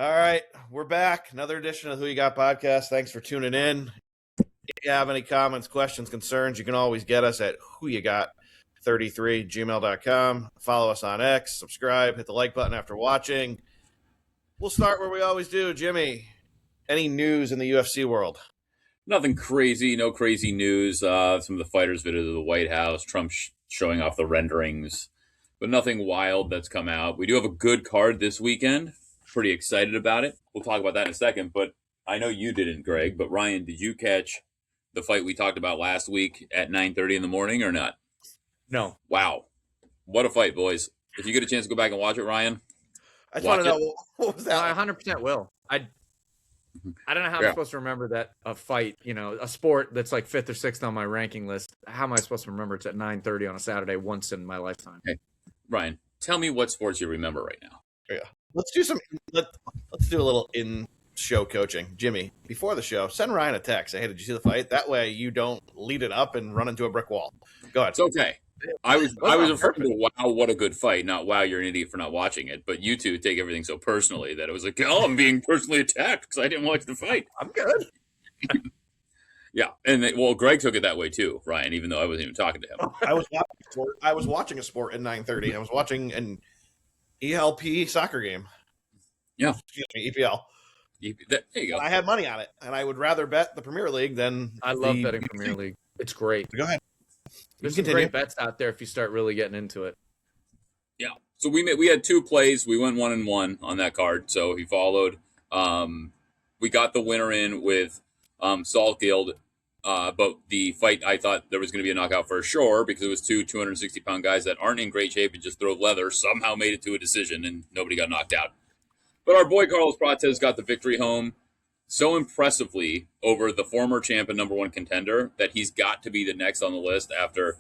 All right, we're back. Another edition of Who You Got podcast. Thanks for tuning in. If you have any comments, questions, concerns, you can always get us at whoyougot33gmail.com. Follow us on X, subscribe, hit the like button after watching. We'll start where we always do. Jimmy, any news in the UFC world? Nothing crazy, no crazy news. Some of the fighters visited the White House, Trump showing off the renderings, but nothing wild that's come out. We do have a good card this weekend. Pretty excited about it. We'll talk about that in a second, but I know you didn't, Greg, but Ryan, did you catch the fight we talked about last week at 9:30 in the morning or not? No. Wow. What a fight, boys. If you get a chance to go back and watch it, Ryan. I just want to know, what was that? I 100% will. I don't know how I'm supposed to remember that a fight, a sport that's like 5th or 6th on my ranking list. How am I supposed to remember it's at 9:30 on a Saturday once in my lifetime? Hey, Ryan, tell me what sports you remember right now. Yeah. Let's do a little in-show coaching. Jimmy, before the show, send Ryan a text. Say, hey, did you see the fight? That way you don't lead it up and run into a brick wall. Go ahead. It's okay. I was referring to wow, what a good fight, not wow, you're an idiot for not watching it. But you two take everything so personally that it was like, oh, I'm being personally attacked because I didn't watch the fight. I'm good. Yeah, and Greg took it that way too, Ryan. Even though I wasn't even talking to him. I was watching a sport at 9:30. I was watching an ELP soccer game. Yeah, excuse me, EPL. There you go. I had money on it, and I would rather bet the Premier League than I love betting Premier League. It's great. Go ahead. There's some great bets out there if you start really getting into it. Yeah. So we had 2 plays. We went 1-1 on that card. So he followed. We got the winner in with Saltfield. But the fight, I thought there was going to be a knockout for sure because it was 2 260-pound guys that aren't in great shape and just throw leather, somehow made it to a decision, and nobody got knocked out. But our boy Carlos Prates got the victory home so impressively over the former champ and number 1 contender that he's got to be the next on the list after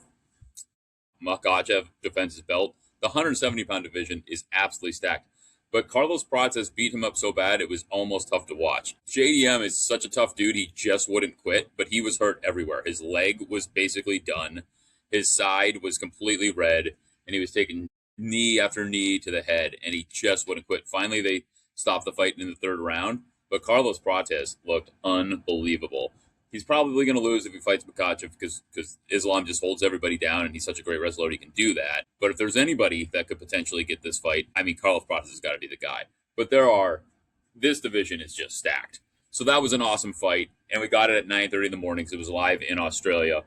Makhachev defends his belt. The 170-pound division is absolutely stacked. But Carlos Prates beat him up so bad, it was almost tough to watch. JDM is such a tough dude, he just wouldn't quit, but he was hurt everywhere. His leg was basically done. His side was completely red, and he was taking knee after knee to the head, and he just wouldn't quit. Finally, they stopped the fight in the 3rd round, but Carlos Prates looked unbelievable. He's probably going to lose if he fights Makhachev because Islam just holds everybody down, and he's such a great wrestler, he can do that. But if there's anybody that could potentially get this fight, I mean, Carlos Prates has got to be the guy. But this division is just stacked. So that was an awesome fight, and we got it at 9:30 in the morning because it was live in Australia.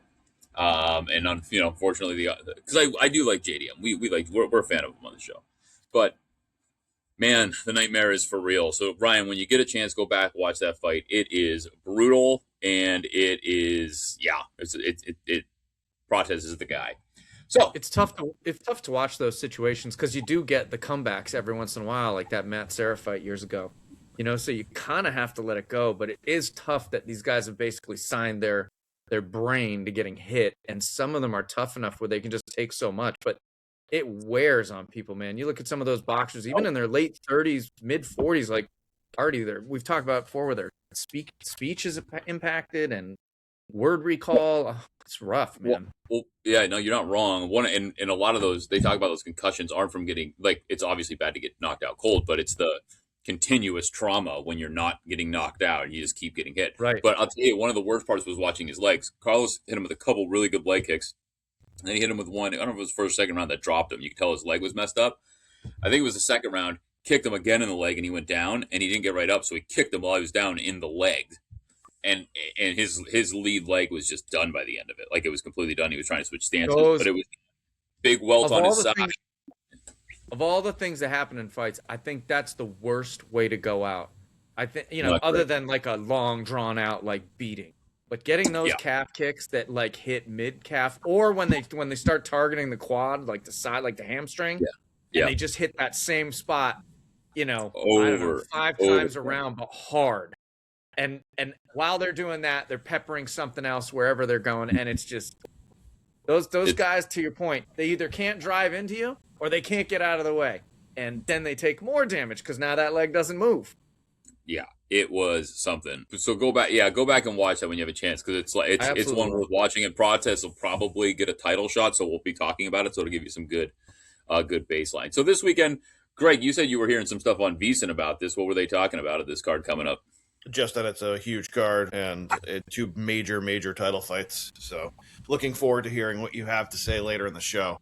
And unfortunately, because I do like JDM, we're a fan of him on the show, but. Man, the nightmare is for real. So, Ryan, when you get a chance, go back, watch that fight. It is brutal, and it is, Prates is the guy. So it's tough to watch those situations because you do get the comebacks every once in a while, like that Matt Serra fight years ago. So you kind of have to let it go, but it is tough that these guys have basically signed their brain to getting hit, and some of them are tough enough where they can just take so much, but it wears on people, man. You look at some of those boxers, even in their late 30s, mid 40s, like Artie, we've talked about before where their speech is impacted and word recall. Oh, it's rough, man. Well, yeah, no, you're not wrong. And a lot of those, they talk about those concussions aren't from getting, it's obviously bad to get knocked out cold, but it's the continuous trauma when you're not getting knocked out and you just keep getting hit. Right. But I'll tell you, one of the worst parts was watching his legs. Carlos hit him with a couple really good leg kicks. And then he hit him with one, I don't know if it was the 1st, 2nd round that dropped him. You could tell his leg was messed up. I think it was the 2nd round, kicked him again in the leg, and he went down, and he didn't get right up, so he kicked him while he was down in the leg. And his lead leg was just done by the end of it. Like, it was completely done. He was trying to switch stances, but it was big welt on his side. Of all the things that happen in fights, I think that's the worst way to go out. I think, other than like a long, drawn-out, like, beating. But getting those calf kicks that like hit mid calf, or when they start targeting the quad, like the side, like the hamstring, and they just hit that same spot, I don't know, 5 times around, but hard. And while they're doing that, they're peppering something else wherever they're going, and it's just those guys. To your point, they either can't drive into you or they can't get out of the way, and then they take more damage because now that leg doesn't move. Yeah, it was something. So go back and watch that when you have a chance because it's one worth watching. And Prates will probably get a title shot, so we'll be talking about it. So it'll give you some good baseline. So this weekend Greg, you said you were hearing some stuff on VSiN about this. What were they talking about at this card coming up? Just that it's a huge card and two major title fights. So looking forward to hearing what you have to say later in the show.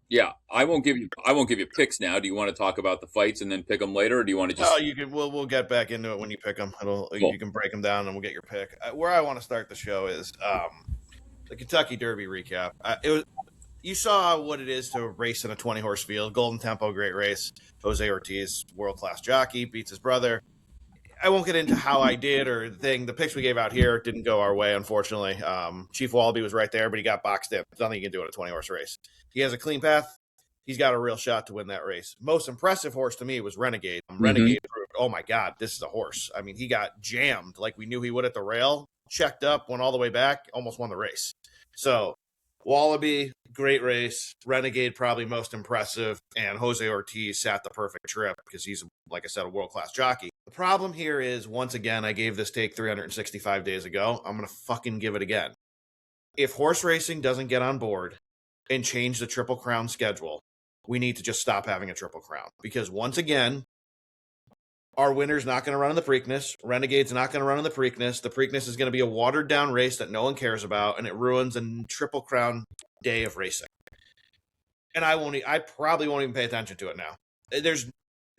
Yeah, I won't give you picks now. Do you want to talk about the fights and then pick them later, or do you want to just? Oh, you can. We'll get back into it when you pick them. Cool. You can break them down and we'll get your pick. Where I want to start the show is the Kentucky Derby recap. You saw what it is to race in a 20-horse field. Golden Tempo, great race. Jose Ortiz, world-class jockey, beats his brother. I won't get into how I did or the thing. The picks we gave out here didn't go our way, unfortunately. Chief Wallaby was right there, but he got boxed in. There's nothing you can do in a 20-horse race. He has a clean path. He's got a real shot to win that race. Most impressive horse to me was Renegade. Renegade proved, oh my God, this is a horse. I mean, he got jammed like we knew he would at the rail, checked up, went all the way back, almost won the race. So Wallaby, great race. Renegade, probably most impressive. And Jose Ortiz sat the perfect trip because he's, like I said, a world-class jockey. The problem here is, once again, I gave this take 365 days ago. I'm going to fucking give it again. If horse racing doesn't get on board and change the Triple Crown schedule, we need to just stop having a Triple Crown. Because once again, our winner's not going to run in the Preakness. Renegade's not going to run in the Preakness. The Preakness is going to be a watered-down race that no one cares about, and it ruins a Triple Crown day of racing. And I probably won't even pay attention to it now.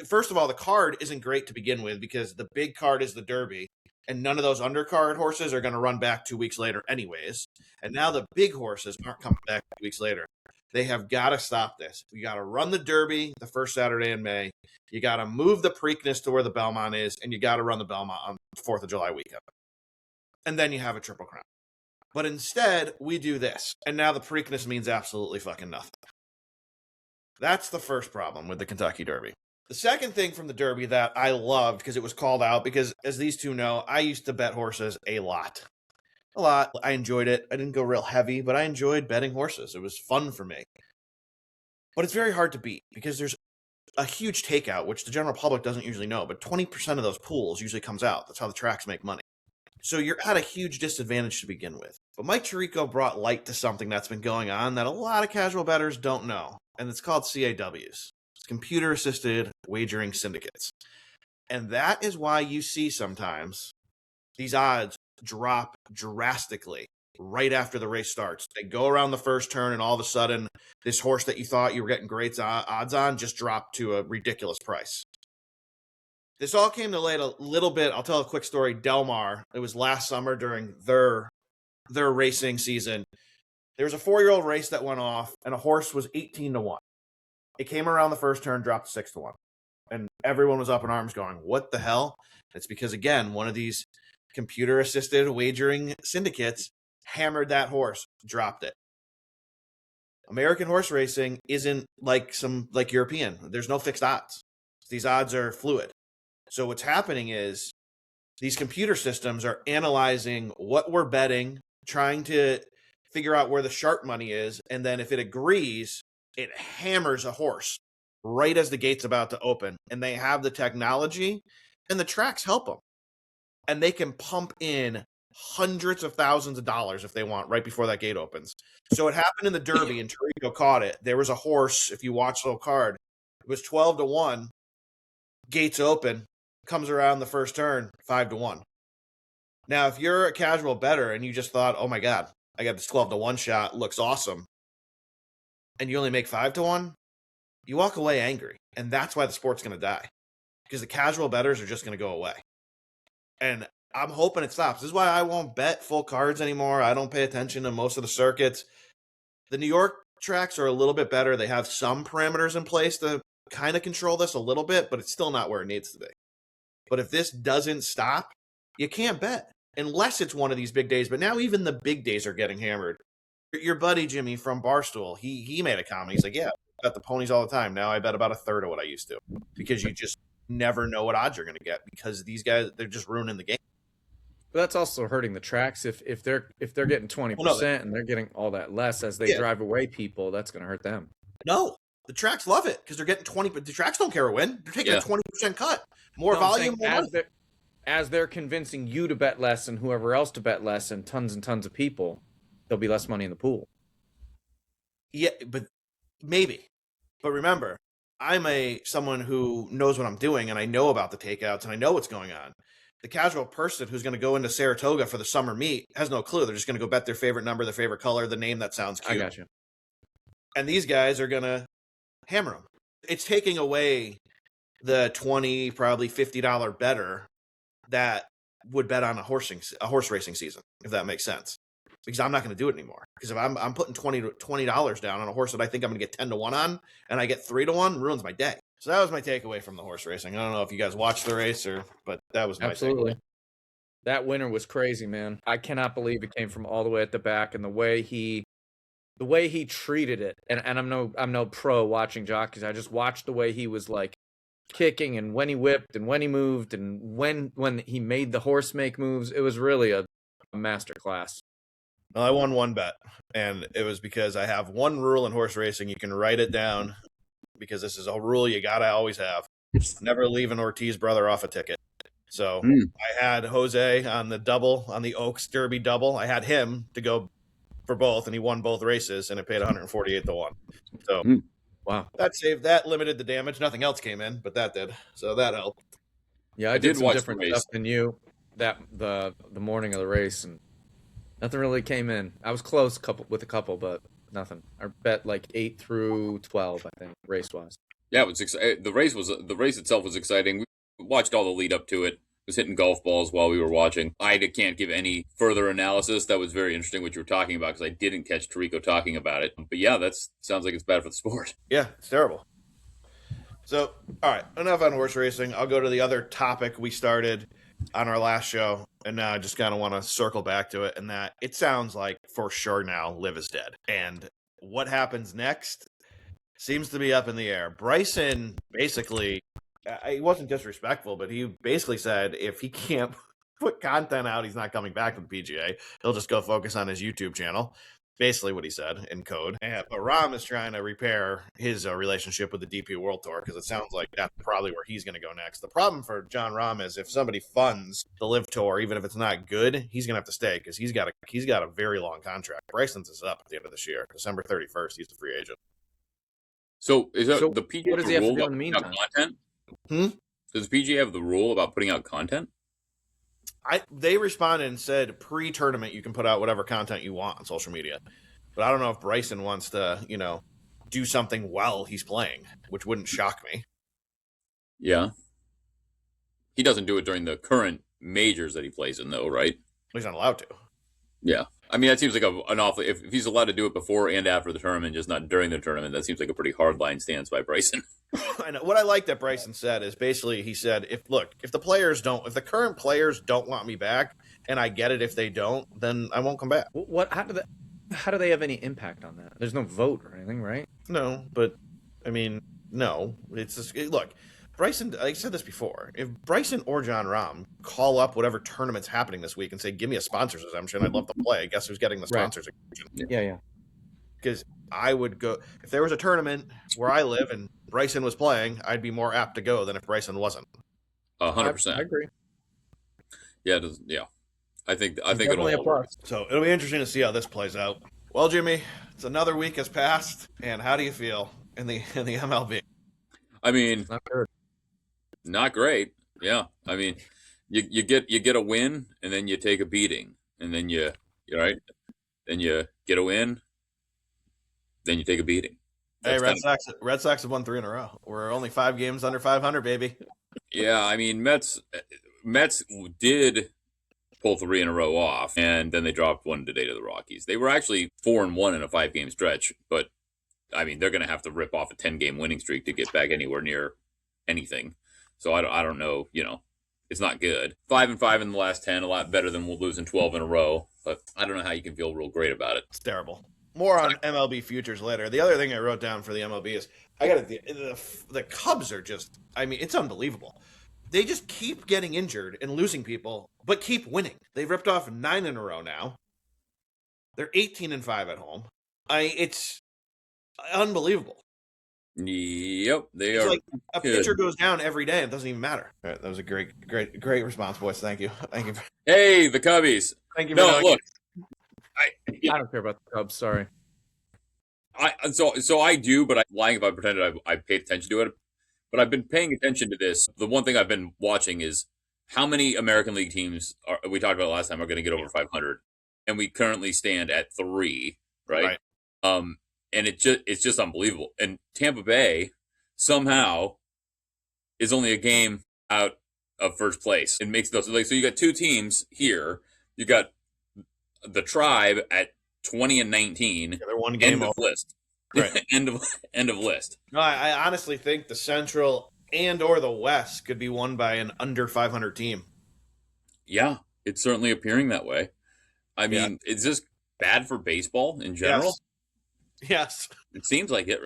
First of all, the card isn't great to begin with because the big card is the Derby, and none of those undercard horses are going to run back 2 weeks later anyways. And now the big horses aren't coming back 2 weeks later. They have got to stop this. You got to run the Derby the first Saturday in May. You got to move the Preakness to where the Belmont is, and you got to run the Belmont on 4th of July weekend. And then you have a Triple Crown. But instead, we do this. And now the Preakness means absolutely fucking nothing. That's the first problem with the Kentucky Derby. The second thing from the Derby that I loved, because it was called out, because as these two know, I used to bet horses a lot. A lot. I enjoyed it. I didn't go real heavy, but I enjoyed betting horses. It was fun for me. But it's very hard to beat because there's a huge takeout, which the general public doesn't usually know, but 20% of those pools usually comes out. That's how the tracks make money. So you're at a huge disadvantage to begin with. But Mike Tirico brought light to something that's been going on that a lot of casual bettors don't know, and it's called CAWs. It's computer-assisted wagering syndicates. And that is why you see sometimes these odds drop drastically right after the race starts. They go around the first turn, and all of a sudden, this horse that you thought you were getting great odds on just dropped to a ridiculous price. This all came to light a little bit. I'll tell a quick story. Del Mar, it was last summer during their racing season. There was a 4-year-old race that went off, and a horse was 18-1. It came around the first turn, dropped to 6-1. And everyone was up in arms going, what the hell? It's because, again, one of these computer-assisted wagering syndicates hammered that horse, dropped it. American horse racing isn't like European. There's no fixed odds. These odds are fluid. So what's happening is these computer systems are analyzing what we're betting, trying to figure out where the sharp money is, and then if it agrees, it hammers a horse right as the gate's about to open. And they have the technology, and the tracks help them. And they can pump in hundreds of thousands of dollars if they want right before that gate opens. So it happened in the Derby, and Tirico caught it. There was a horse, if you watch the whole card, it was 12-1, gates open, comes around the first turn, 5-1. Now, if you're a casual bettor and you just thought, oh my God, I got this 12-1 shot, looks awesome, and you only make 5-1, you walk away angry. And that's why the sport's going to die. Because the casual bettors are just going to go away. And I'm hoping it stops. This is why I won't bet full cards anymore. I don't pay attention to most of the circuits. The New York tracks are a little bit better. They have some parameters in place to kind of control this a little bit, but it's still not where it needs to be. But if this doesn't stop, you can't bet unless it's one of these big days. But now even the big days are getting hammered. Your buddy Jimmy from Barstool, he made a comment. He's like, yeah, I bet the ponies all the time. Now I bet about a third of what I used to, because you just never know what odds you're going to get because these guys, they're just ruining the game. But that's also hurting the tracks. If they're getting 20% and they're getting all that less as they drive away people, that's going to hurt them. No, the tracks love it because they're getting 20. But the tracks don't care a win. They're taking a 20% cut. More volume. As they're convincing you to bet less and whoever else to bet less and tons of people, there'll be less money in the pool. Yeah, but maybe. But remember, I'm someone who knows what I'm doing, and I know about the takeouts, and I know what's going on. The casual person who's going to go into Saratoga for the summer meet has no clue. They're just going to go bet their favorite number, their favorite color, the name that sounds cute. I got you. And these guys are going to hammer them. It's taking away the $20, probably $50 better that would bet on a horse racing season, if that makes sense. Because I'm not going to do it anymore. Because if I'm putting $20 down on a horse that I think I'm going to get 10-1 on, and I get 3-1, ruins my day. So that was my takeaway from the horse racing. I don't know if you guys watched the race, but that was my Absolutely. takeaway. That winner was crazy, man. I cannot believe it came from all the way at the back, and the way he treated it. And I'm no pro watching jockeys. I just watched the way he was like kicking, and when he whipped, and when he moved, and when he made the horse make moves. It was really a master class. Well, I won one bet, and it was because I have one rule in horse racing. You can write it down, because this is a rule you got to always have. Never leave an Ortiz brother off a ticket. So I had Jose on the double, on the Oaks Derby double. I had him to go for both, and he won both races, and it paid 148-1. So wow, that limited the damage. Nothing else came in, but that did. So that helped. Yeah, I did some different stuff than you that the morning of the race, and nothing really came in. I was close with a couple, but nothing. I bet like 8 through 12, I think, race wise. Yeah, it was the race itself was exciting. We watched all the lead up to it. Was hitting golf balls while we were watching. I can't give any further analysis. That was very interesting what you were talking about, because I didn't catch Tarico talking about it. But yeah, that sounds like it's bad for the sport. Yeah, it's terrible. So, all right, enough on horse racing. I'll go to the other topic we started on our last show, and now I just kind of want to circle back to it, and that it sounds like for sure now Liv is dead. And what happens next seems to be up in the air. Bryson basically, he wasn't disrespectful, but he basically said if he can't put content out, he's not coming back to the PGA. He'll just go focus on his YouTube channel. Basically what he said in code. But Rahm is trying to repair his relationship with the DP World Tour, because it sounds like that's probably where he's going to go next. The problem for Jon Rahm is if somebody funds the Live Tour, even if it's not good, he's going to have to stay, because he's got a very long contract. Bryson's is up at the end of this year. December 31st, he's a free agent. So is that the PGA what does he have to rule do about in the putting out meantime? content? Does the PGA have the rule about putting out content? They responded and said pre-tournament you can put out whatever content you want on social media. But I don't know if Bryson wants to, do something while he's playing, which wouldn't shock me. Yeah. He doesn't do it during the current majors that he plays in, though, right? He's not allowed to. Yeah. I mean, that seems like an awful... If he's allowed to do it before and after the tournament, just not during the tournament, that seems like a pretty hard-line stance by Bryson. I know. What I like that Bryson said is basically he said, if the current players don't want me back, and I get it if they don't, then I won't come back. How do they have any impact on that? There's no vote or anything, right? No, but I mean, no. It's just, look, Bryson. I said this before. If Bryson or Jon Rahm call up whatever tournament's happening this week and say, "Give me a sponsors exemption, I'd love to play," guess who's getting the sponsors exemption? Yeah. Because I would go if there was a tournament where I live and Bryson was playing, I'd be more apt to go than if Bryson wasn't. 100%. I agree. Yeah. I think Definitely it'll a plus. So it'll be interesting to see how this plays out. Well, Jimmy, it's another week has passed, and how do you feel in the MLB? I mean, Not good. not great. Yeah. I mean, you get a win, and then you take a beating, and then you're right. Then you get a win, then you take a beating. Hey, Red Sox have won 3 in a row. We're only 5 games under 500, baby. Yeah, I mean, Mets did pull 3 in a row off, and then they dropped one today to the Rockies. They were actually 4-1 in a 5-game stretch, but I mean, they're going to have to rip off a 10-game winning streak to get back anywhere near anything. So I don't know. It's not good. 5-5 in the last 10, a lot better than losing 12 in a row. But I don't know how you can feel real great about it. It's terrible. More on MLB futures later. The other thing I wrote down for the MLB is the Cubs are just. I mean, it's unbelievable. They just keep getting injured and losing people, but keep winning. They've ripped off 9 in a row now. They're 18-5 at home. It's unbelievable. Yep, It's like a pitcher goes down every day. It doesn't even matter. All right, that was a great response, boys. Thank you. Hey, the Cubbies. Thank you. No, look. I don't care about the Cubs. Sorry. So I do, but I'm lying if I pretended I paid attention to it. But I've been paying attention to this. The one thing I've been watching is how many American League teams we talked about last time are going to get over 500, and we currently stand at 3, right? And it's just unbelievable. And Tampa Bay somehow is only a game out of first place. It makes those so you got 2 teams here. You got the Tribe at 20 and 19. Yeah, they're one game end of over. list. Right. end of list. No, I honestly think the Central and or the West could be won by an under 500 team. Yeah, it's certainly appearing that way. I mean, it's just bad for baseball in general. Yes. It seems like it.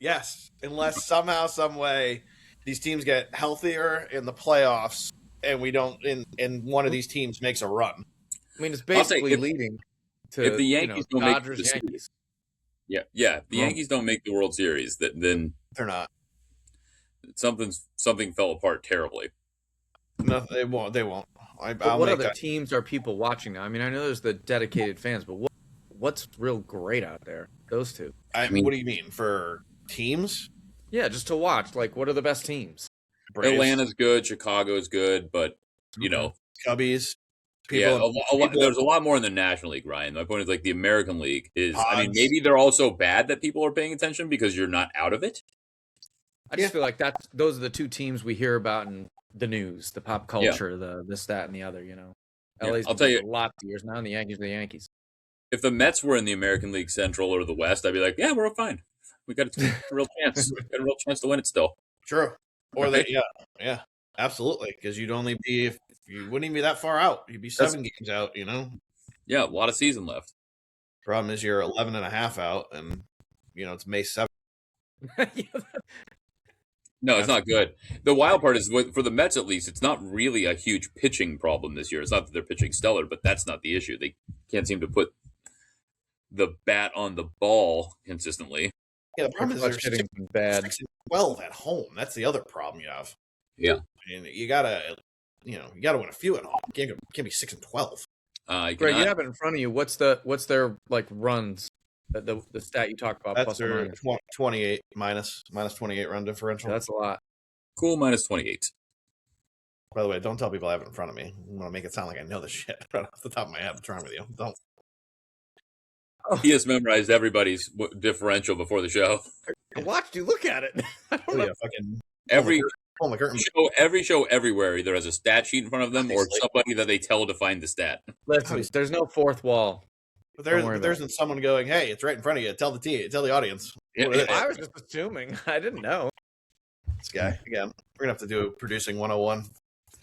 Yes. Unless somehow, some way, these teams get healthier in the playoffs, and we don't. And one of these teams makes a run. I mean, it's basically leading to if the Yankees don't Dodgers, make the Yankees. Yeah. If the Yankees don't make the World Series, then They're not. Something fell apart terribly. No, they won't. They won't. What other teams are people watching now? I mean, I know there's the dedicated fans, but what's real great out there? Those two. I mean, what do you mean for teams? Yeah, just to watch. Like, what are the best teams? Braves. Atlanta's good. Chicago's good, but you know, Cubbies. There's a lot more in the National League, Ryan. My point is, like, the American League is. I mean, maybe they're all so bad that people are paying attention because you're not out of it. I just feel like those are the 2 teams we hear about in the news, the pop culture, the this, that, and the other. You know, LA's I'll tell you a lot of years now, and the Yankees are the Yankees. If the Mets were in the American League Central or the West, I'd be like, yeah, we're fine. We got a real chance. We got a real chance to win it still. True. Or yeah, absolutely. Because you'd only be if you wouldn't even be that far out. You'd be 7 games out. You know. Yeah, a lot of season left. Problem is you're 11 and a half out, and it's May 7th. No, it's not good. The wild part is, for the Mets at least, it's not really a huge pitching problem this year. It's not that they're pitching stellar, but that's not the issue. They can't seem to put the bat on the ball consistently. Yeah, the problem is they're hitting bad. 6-12 at home. That's the other problem you have. Yeah, and you gotta win a few at home. You can't be 6-12. Greg, you have it in front of you. What's their like runs? The stat you talked about. That's plus or their 28 minus 28 run differential. That's a lot. Cool, minus 28. By the way, don't tell people I have it in front of me. I'm gonna make it sound like I know this shit right off the top of my head. What's wrong with you? Don't. He has memorized everybody's differential before the show. I watched you look at it. I don't know. Fucking every show everywhere either has a stat sheet in front of them or somebody that they tell to find the stat. Listen, there's no fourth wall. But there isn't someone going, "Hey, it's right in front of you. Tell the audience." Yeah, I was just assuming. I didn't know. This guy again. We're gonna have to do producing 101.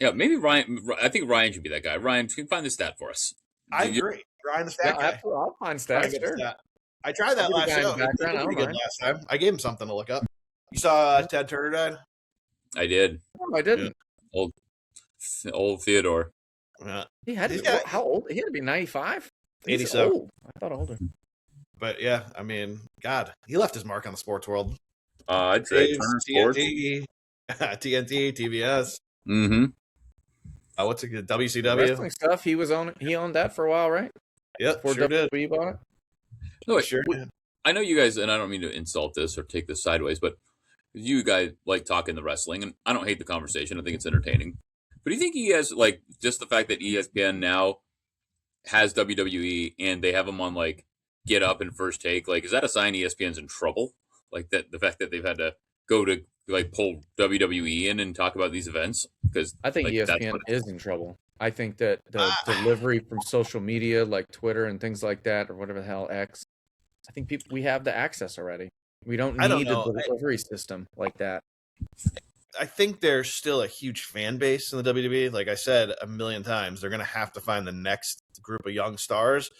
Yeah, maybe Ryan. I think Ryan should be that guy. Ryan, can you find the stat for us? I agree. Ryan, the stat guy. I'll find stats. Sure. I tried that last show. He did pretty good last time. I gave him something to look up. You saw Ted Turner died? I did. No, I didn't. Yeah. Old Theodore. Yeah. He had how old? He had to be 95. 87. Old. I thought older. But yeah, I mean, God, he left his mark on the sports world. I'd say Turner Sports. TNT, TBS. Mm-hmm. What's it? WCW wrestling stuff. He owned that for a while, right? Yep, Before sure did. WWE bought it. No, sure did. I know you guys, and I don't mean to insult this or take this sideways, but you guys like talking the wrestling, and I don't hate the conversation. I think it's entertaining. But do you think he has, like, just the fact that ESPN now has WWE and they have them on, like, Get Up and First Take, like, is that a sign ESPN's in trouble? Like, that the fact that they've had to go to, like, pull WWE in and talk about these events? Because I think ESPN is in trouble. I think that the delivery from social media like Twitter and things like that, or whatever the hell, X, I think we have the access already. We don't need a delivery system like that. I think there's still a huge fan base in the WWE. Like I said a million times, they're going to have to find the next group of young stars.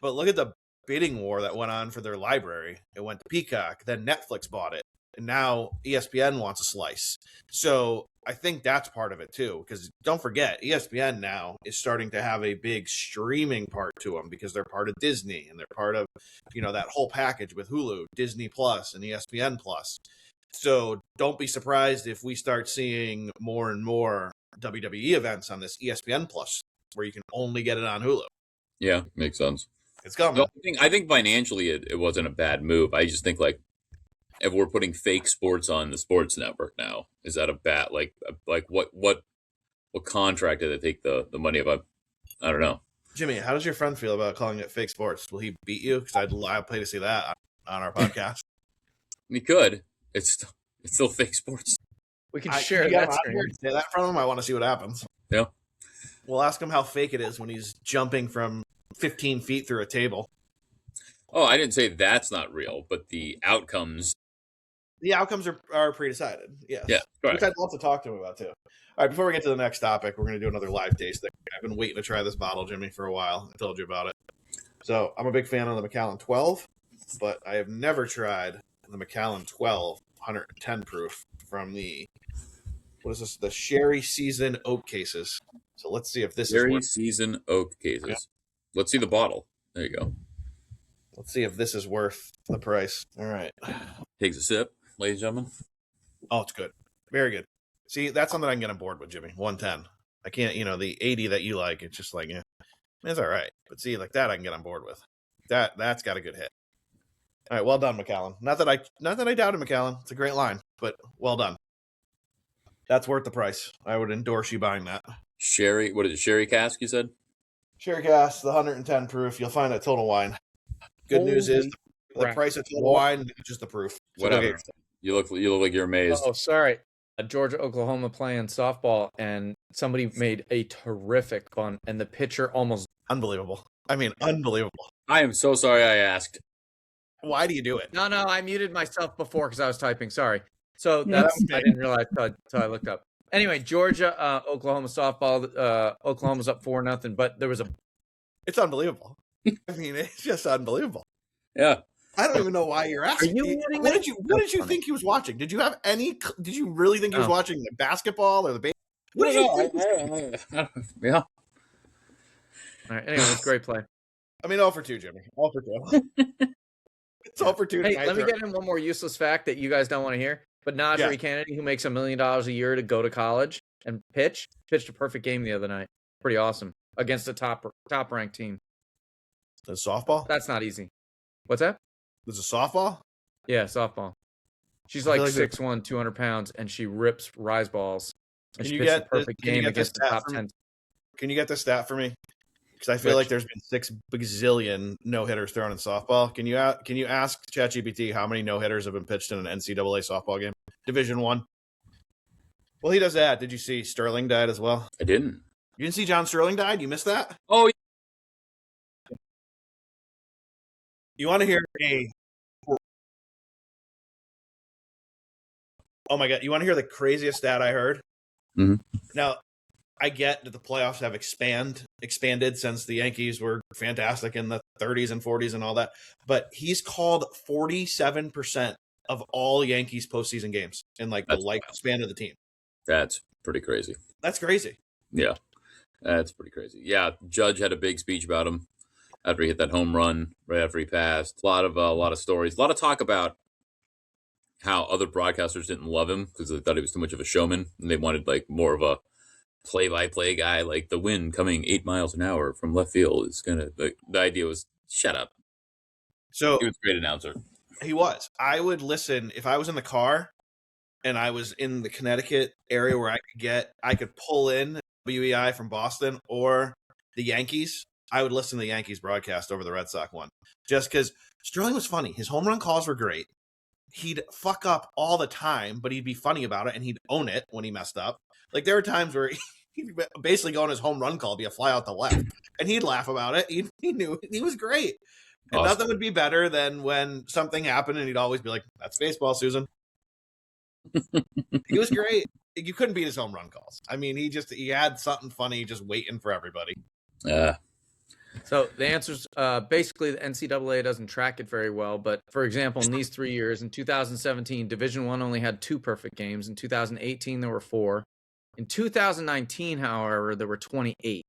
But look at the bidding war that went on for their library. It went to Peacock, then Netflix bought it, and now ESPN wants a slice. So I think that's part of it too, because don't forget, ESPN now is starting to have a big streaming part to them because they're part of Disney and they're part of, that whole package with Hulu, Disney Plus, and ESPN Plus. So don't be surprised if we start seeing more and more WWE events on this ESPN Plus, where you can only get it on Hulu. Yeah, makes sense. It's coming. No, I think financially it wasn't a bad move. I just think like if we're putting fake sports on the sports network now, is that a bad like what contract did they take the money of? I don't know. Jimmy, how does your friend feel about calling it fake sports? Will he beat you? Because I'd pay to see that on our podcast. He could. It's still fake sports. We can share that. that screen. Say that in front of him. I want to see what happens. Yeah. We'll ask him how fake it is when he's jumping from 15 feet through a table. Oh, I didn't say that's not real, but the outcomes. The outcomes are pre-decided. Yes. Yeah. Correct. Which I'd love to talk to him about too. All right. Before we get to the next topic, we're going to do another live tasting. I've been waiting to try this bottle, Jimmy, for a while. I told you about it. So I'm a big fan of the Macallan 12, but I have never tried the Macallan 12 110 proof from the, what is this? The Sherry Season Oak cases. So let's see if this Sherry is Season Oak cases. Yeah. Let's see the bottle. There you go. Let's see if this is worth the price. All right. Takes a sip, ladies and gentlemen. Oh, it's good. Very good. See, that's something I can get on board with, Jimmy. 110. I can't, the 80 that you like, it's just like, yeah, it's all right. But see, like that I can get on board with. That's got a good hit. All right, well done, Macallan. Not that I doubted Macallan. It's a great line, but well done. That's worth the price. I would endorse you buying that. Sherry, what is it? Sherry cask, you said? Sherry cask, the 110 proof. You'll find at Total Wine. Good news is the price of Total Wine, just the proof. So whatever. You look like you're amazed. Oh, sorry. Georgia, Oklahoma playing softball, and somebody made a terrific bunt, and the pitcher almost unbelievable. I mean, unbelievable. I am so sorry I asked. Why do you do it? No, I muted myself before because I was typing. Sorry. So that's I didn't realize until I looked up. Anyway, Georgia, Oklahoma softball. Oklahoma's up 4-0, but there was a. It's unbelievable. I mean, it's just unbelievable. Yeah. I don't even know why you're asking. What did you think he was watching? Did you have any? Did you really think he was watching the basketball or the baseball? What did you think? Yeah. All right. Anyway, it's great play. I mean, 0 for 2, Jimmy. 0 for 2. It's 0 for 2. Hey, let me get in one more useless fact that you guys don't want to hear. But Najee Kennedy, who makes $1 million a year to go to college and pitched a perfect game the other night. Pretty awesome against a top ranked team. The softball? That's not easy. What's that? There's a softball? Yeah, softball. She's like 6'1", 200 pounds, and she rips rise balls. And she pitched a perfect game against the top 10. Can you get the stat for me? Because I feel like there's been 6 bazillion no-hitters thrown in softball. Can you ask ChatGPT how many no-hitters have been pitched in an NCAA softball game? Division I. Well, he does that. Did you see Sterling died as well? I didn't. You didn't see John Sterling died? You missed that? Oh, yeah. You want to hear oh my God. You want to hear the craziest stat I heard? Mm-hmm. Now, I get that the playoffs have expanded since the Yankees were fantastic in the 30s and 40s and all that, but he's called 47% of all Yankees postseason games in the lifespan of the team. That's pretty crazy. That's crazy. Yeah, that's pretty crazy. Yeah, Judge had a big speech about him after he hit that home run right after he passed. A lot of stories, a lot of talk about how other broadcasters didn't love him because they thought he was too much of a showman and they wanted more of a play-by-play guy, like the wind coming 8 miles an hour from left field is gonna. The idea was shut up. So he was a great announcer. He was. I would listen if I was in the car and I was in the Connecticut area where I could pull in WEI from Boston or the Yankees. I would listen to the Yankees broadcast over the Red Sox one, just because Sterling was funny. His home run calls were great. He'd fuck up all the time, but he'd be funny about it and he'd own it when he messed up. Like there were times where he'd basically go on his home run call, be a fly out the left, and he'd laugh about it. He knew he was great. And awesome. Nothing would be better than when something happened and he'd always be like, "That's baseball, Susan." He was great. You couldn't beat his home run calls. I mean, he had something funny just waiting for everybody. So the answer's basically the NCAA doesn't track it very well. But for example, in these 3 years, in 2017, Division I only had 2 perfect games. In 2018, there were 4. In 2019, however, there were 28.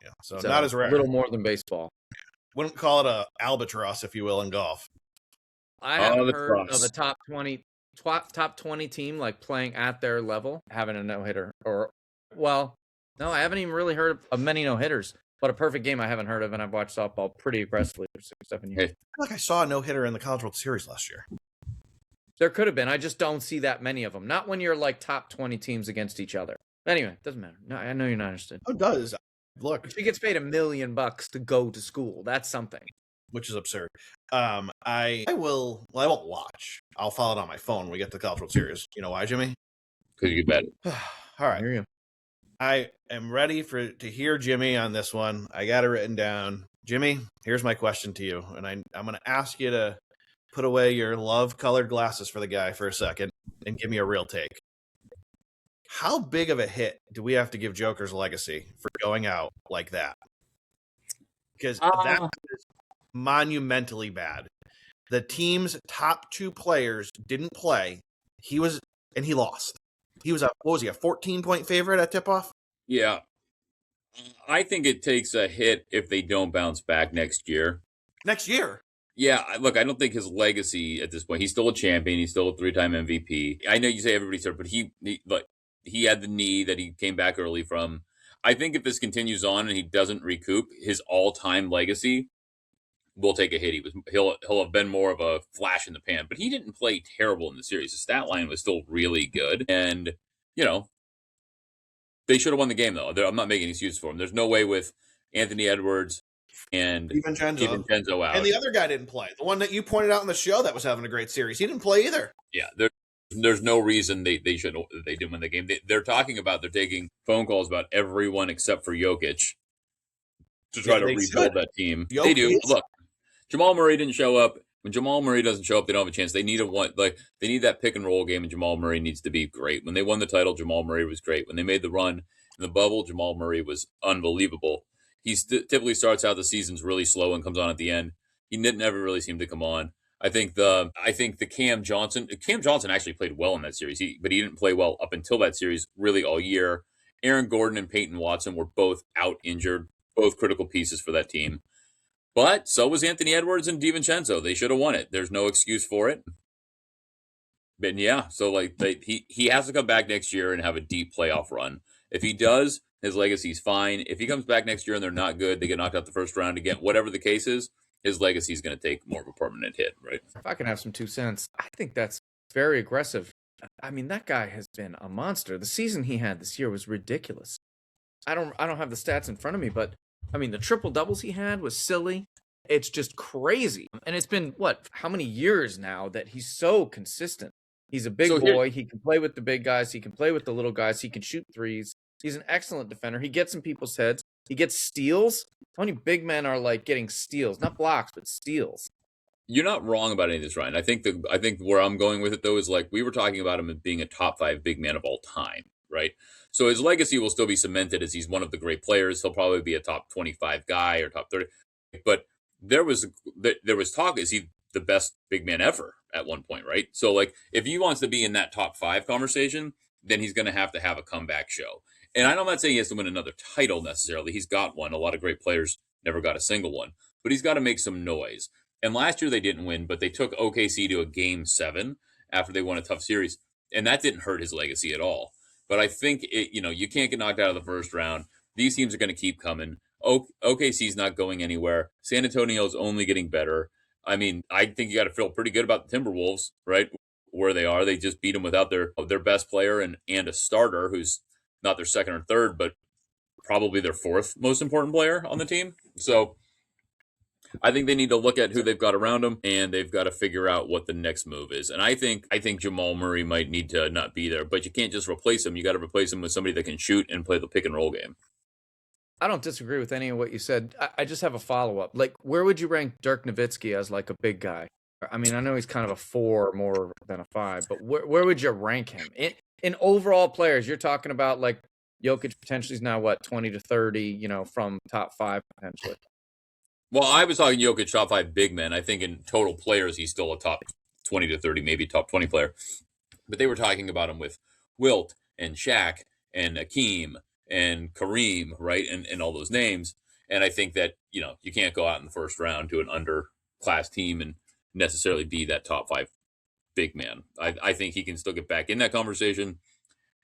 Yeah, so not as rare. A little more than baseball. Wouldn't call it a albatross, if you will, in golf. I haven't heard of a top 20 team playing at their level having a no-hitter. No, I haven't even really heard of many no-hitters. But a perfect game I haven't heard of, and I've watched softball pretty aggressively for 6-7 years. Hey. I feel like I saw a no-hitter in the College World Series last year. There could have been. I just don't see that many of them. Not when you're like top 20 teams against each other. Anyway, doesn't matter. No, I know you're not interested. Oh, it does. Look, She gets paid $1 million to go to school. That's something. which is absurd. I will. Well, I won't watch. I'll follow it on my phone when we get to the College World Series. You know why, Jimmy? Because you bet. All I right. hear you. I am ready to hear Jimmy on this one. I got it written down. Jimmy, here's my question to you, and I'm going to ask you to put away your love-colored glasses for the guy for a second and give me a real take. How big of a hit do we have to give Joker's legacy for going out like that? Because that is monumentally bad. The team's top 2 players didn't play. He lost. He was a 14-point favorite at tip-off? Yeah. I think it takes a hit if they don't bounce back next year. Next year? Yeah, look, I don't think his legacy at this point. He's still a champion. He's still a 3-time MVP. I know you say everybody's hurt, but he had the knee that he came back early from. I think if this continues on and he doesn't recoup, his all-time legacy will take a hit. He'll have been more of a flash in the pan, but he didn't play terrible in the series. The stat line was still really good, and they should have won the game though. I'm not making excuses for him. There's no way with Anthony Edwards and DiVincenzo out, and the other guy didn't play. The one that you pointed out in the show that was having a great series, he didn't play either. Yeah, there's no reason they didn't win the game. They're taking phone calls about everyone except for Jokic to try to rebuild that team. Jokic. They do. Look, Jamal Murray didn't show up. When Jamal Murray doesn't show up, they don't have a chance. They need they need that pick and roll game, and Jamal Murray needs to be great. When they won the title, Jamal Murray was great. When they made the run in the bubble, Jamal Murray was unbelievable. He typically starts out the seasons really slow and comes on at the end. He never really seemed to come on. I think the Cam Johnson actually played well in that series, but he didn't play well up until that series really all year. Aaron Gordon and Peyton Watson were both out injured, both critical pieces for that team. But so was Anthony Edwards and DiVincenzo. They should have won it. There's no excuse for it. But yeah, so he has to come back next year and have a deep playoff run. If he does, his legacy's fine. If he comes back next year and they're not good, they get knocked out the first round again, whatever the case is, his legacy is going to take more of a permanent hit, right? If I can have some 2 cents, I think that's very aggressive. I mean, that guy has been a monster. The season he had this year was ridiculous. I don't have the stats in front of me, but I mean, the triple doubles he had was silly. It's just crazy. And it's been how many years now that he's so consistent. He's a big boy. He can play with the big guys. He can play with the little guys. He can shoot threes. He's an excellent defender. He gets in people's heads. He gets steals. How many big men are getting steals? Not blocks, but steals. You're not wrong about any of this, Ryan. I think where I'm going with it though is we were talking about him as being a top 5 big man of all time, right? So his legacy will still be cemented as he's one of the great players. He'll probably be a top 25 guy or top 30. But there was talk, is he the best big man ever at one point, right? So if he wants to be in that top 5 conversation, then he's going to have a comeback show. And I'm not saying he has to win another title necessarily. He's got one. A lot of great players never got a single one. But he's got to make some noise. And last year they didn't win, but they took OKC to a Game 7 after they won a tough series. And that didn't hurt his legacy at all. But I think, you can't get knocked out of the first round. These teams are going to keep coming. OKC's not going anywhere. San Antonio's only getting better. I mean, I think you got to feel pretty good about the Timberwolves, right? Where they are. They just beat them without their best player and a starter who's not their second or third, but probably their 4th most important player on the team. So I think they need to look at who they've got around them, and they've got to figure out what the next move is. And I think Jamal Murray might need to not be there, but you can't just replace him. You got to replace him with somebody that can shoot and play the pick and roll game. I don't disagree with any of what you said. I just have a follow-up. Where would you rank Dirk Nowitzki as a big guy? I mean, I know he's kind of a 4 more than a 5, but where would you rank him? In overall players, you're talking about Jokic potentially is now 20 to 30, from top 5 potentially. Well, I was talking Jokic top 5 big men. I think in total players, he's still a top 20 to 30, maybe top 20 player. But they were talking about him with Wilt and Shaq and Akeem and Kareem, right? And all those names. And I think that, you can't go out in the first round to an underclass team and necessarily be that top 5 big man. I think he can still get back in that conversation.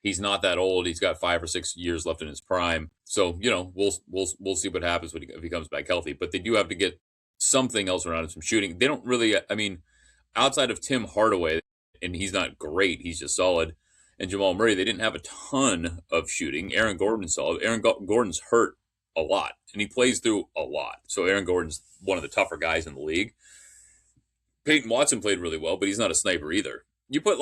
He's not that old. He's got 5 or 6 years left in his prime. So we'll see what happens if he comes back healthy. But they do have to get something else around him, some shooting. They don't really. I mean, outside of Tim Hardaway, and he's not great. He's just solid. And Jamal Murray, they didn't have a ton of shooting. Aaron Gordon's solid. Gordon's hurt a lot, and he plays through a lot. So Aaron Gordon's one of the tougher guys in the league. Peyton Watson played really well, but he's not a sniper either. You put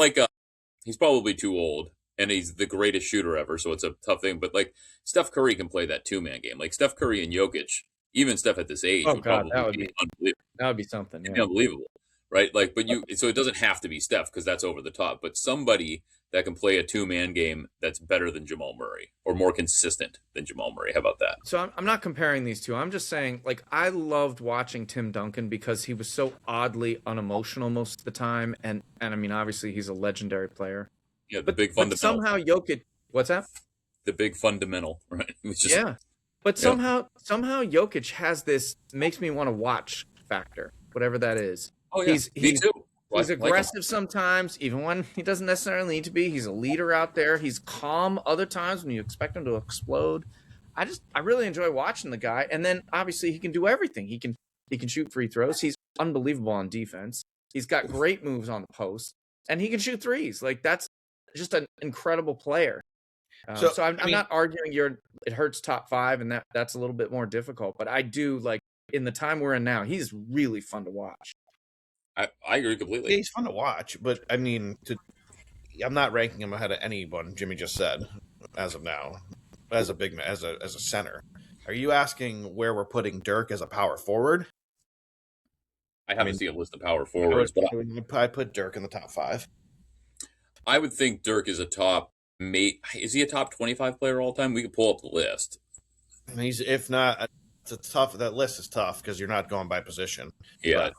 he's probably too old, and he's the greatest shooter ever, so it's a tough thing. But Steph Curry can play that 2-man game. Like Steph Curry and Jokic, even Steph at this age, Oh God, that would be unbelievable. that would be something. It'd Yeah. be unbelievable, right? So it doesn't have to be Steph because that's over the top, but somebody that can play a 2-man game that's better than Jamal Murray or more consistent than Jamal Murray. How about that? So I'm not comparing these two. I'm just saying, I loved watching Tim Duncan because he was so oddly unemotional most of the time, and I mean, obviously, he's a legendary player. Yeah, But somehow Jokic, what's that? the big fundamental, right? It's just, Yeah, but somehow Jokic has this makes me want to watch factor, whatever that is. Oh yeah, me too. He's Like him. aggressive sometimes, even when he doesn't necessarily need to be. He's a leader out there. He's calm other times when you expect him to explode. I really enjoy watching the guy. And then obviously he can do everything. He can shoot free throws. He's unbelievable on defense. He's got great moves on the post, and he can shoot threes. That's just an incredible player. So I'm not arguing it hurts top 5, and that's a little bit more difficult. But I do in the time we're in now, he's really fun to watch. I agree completely. Yeah, he's fun to watch, but I mean, I'm not ranking him ahead of anyone Jimmy just said as of now, as a center. Are you asking where we're putting Dirk as a power forward? I haven't seen a list of power forwards, but I put Dirk in the top 5. I would think Dirk is is he a top 25 player all time? We could pull up the list. And if not, it's tough. That list is tough because you're not going by position. Yeah,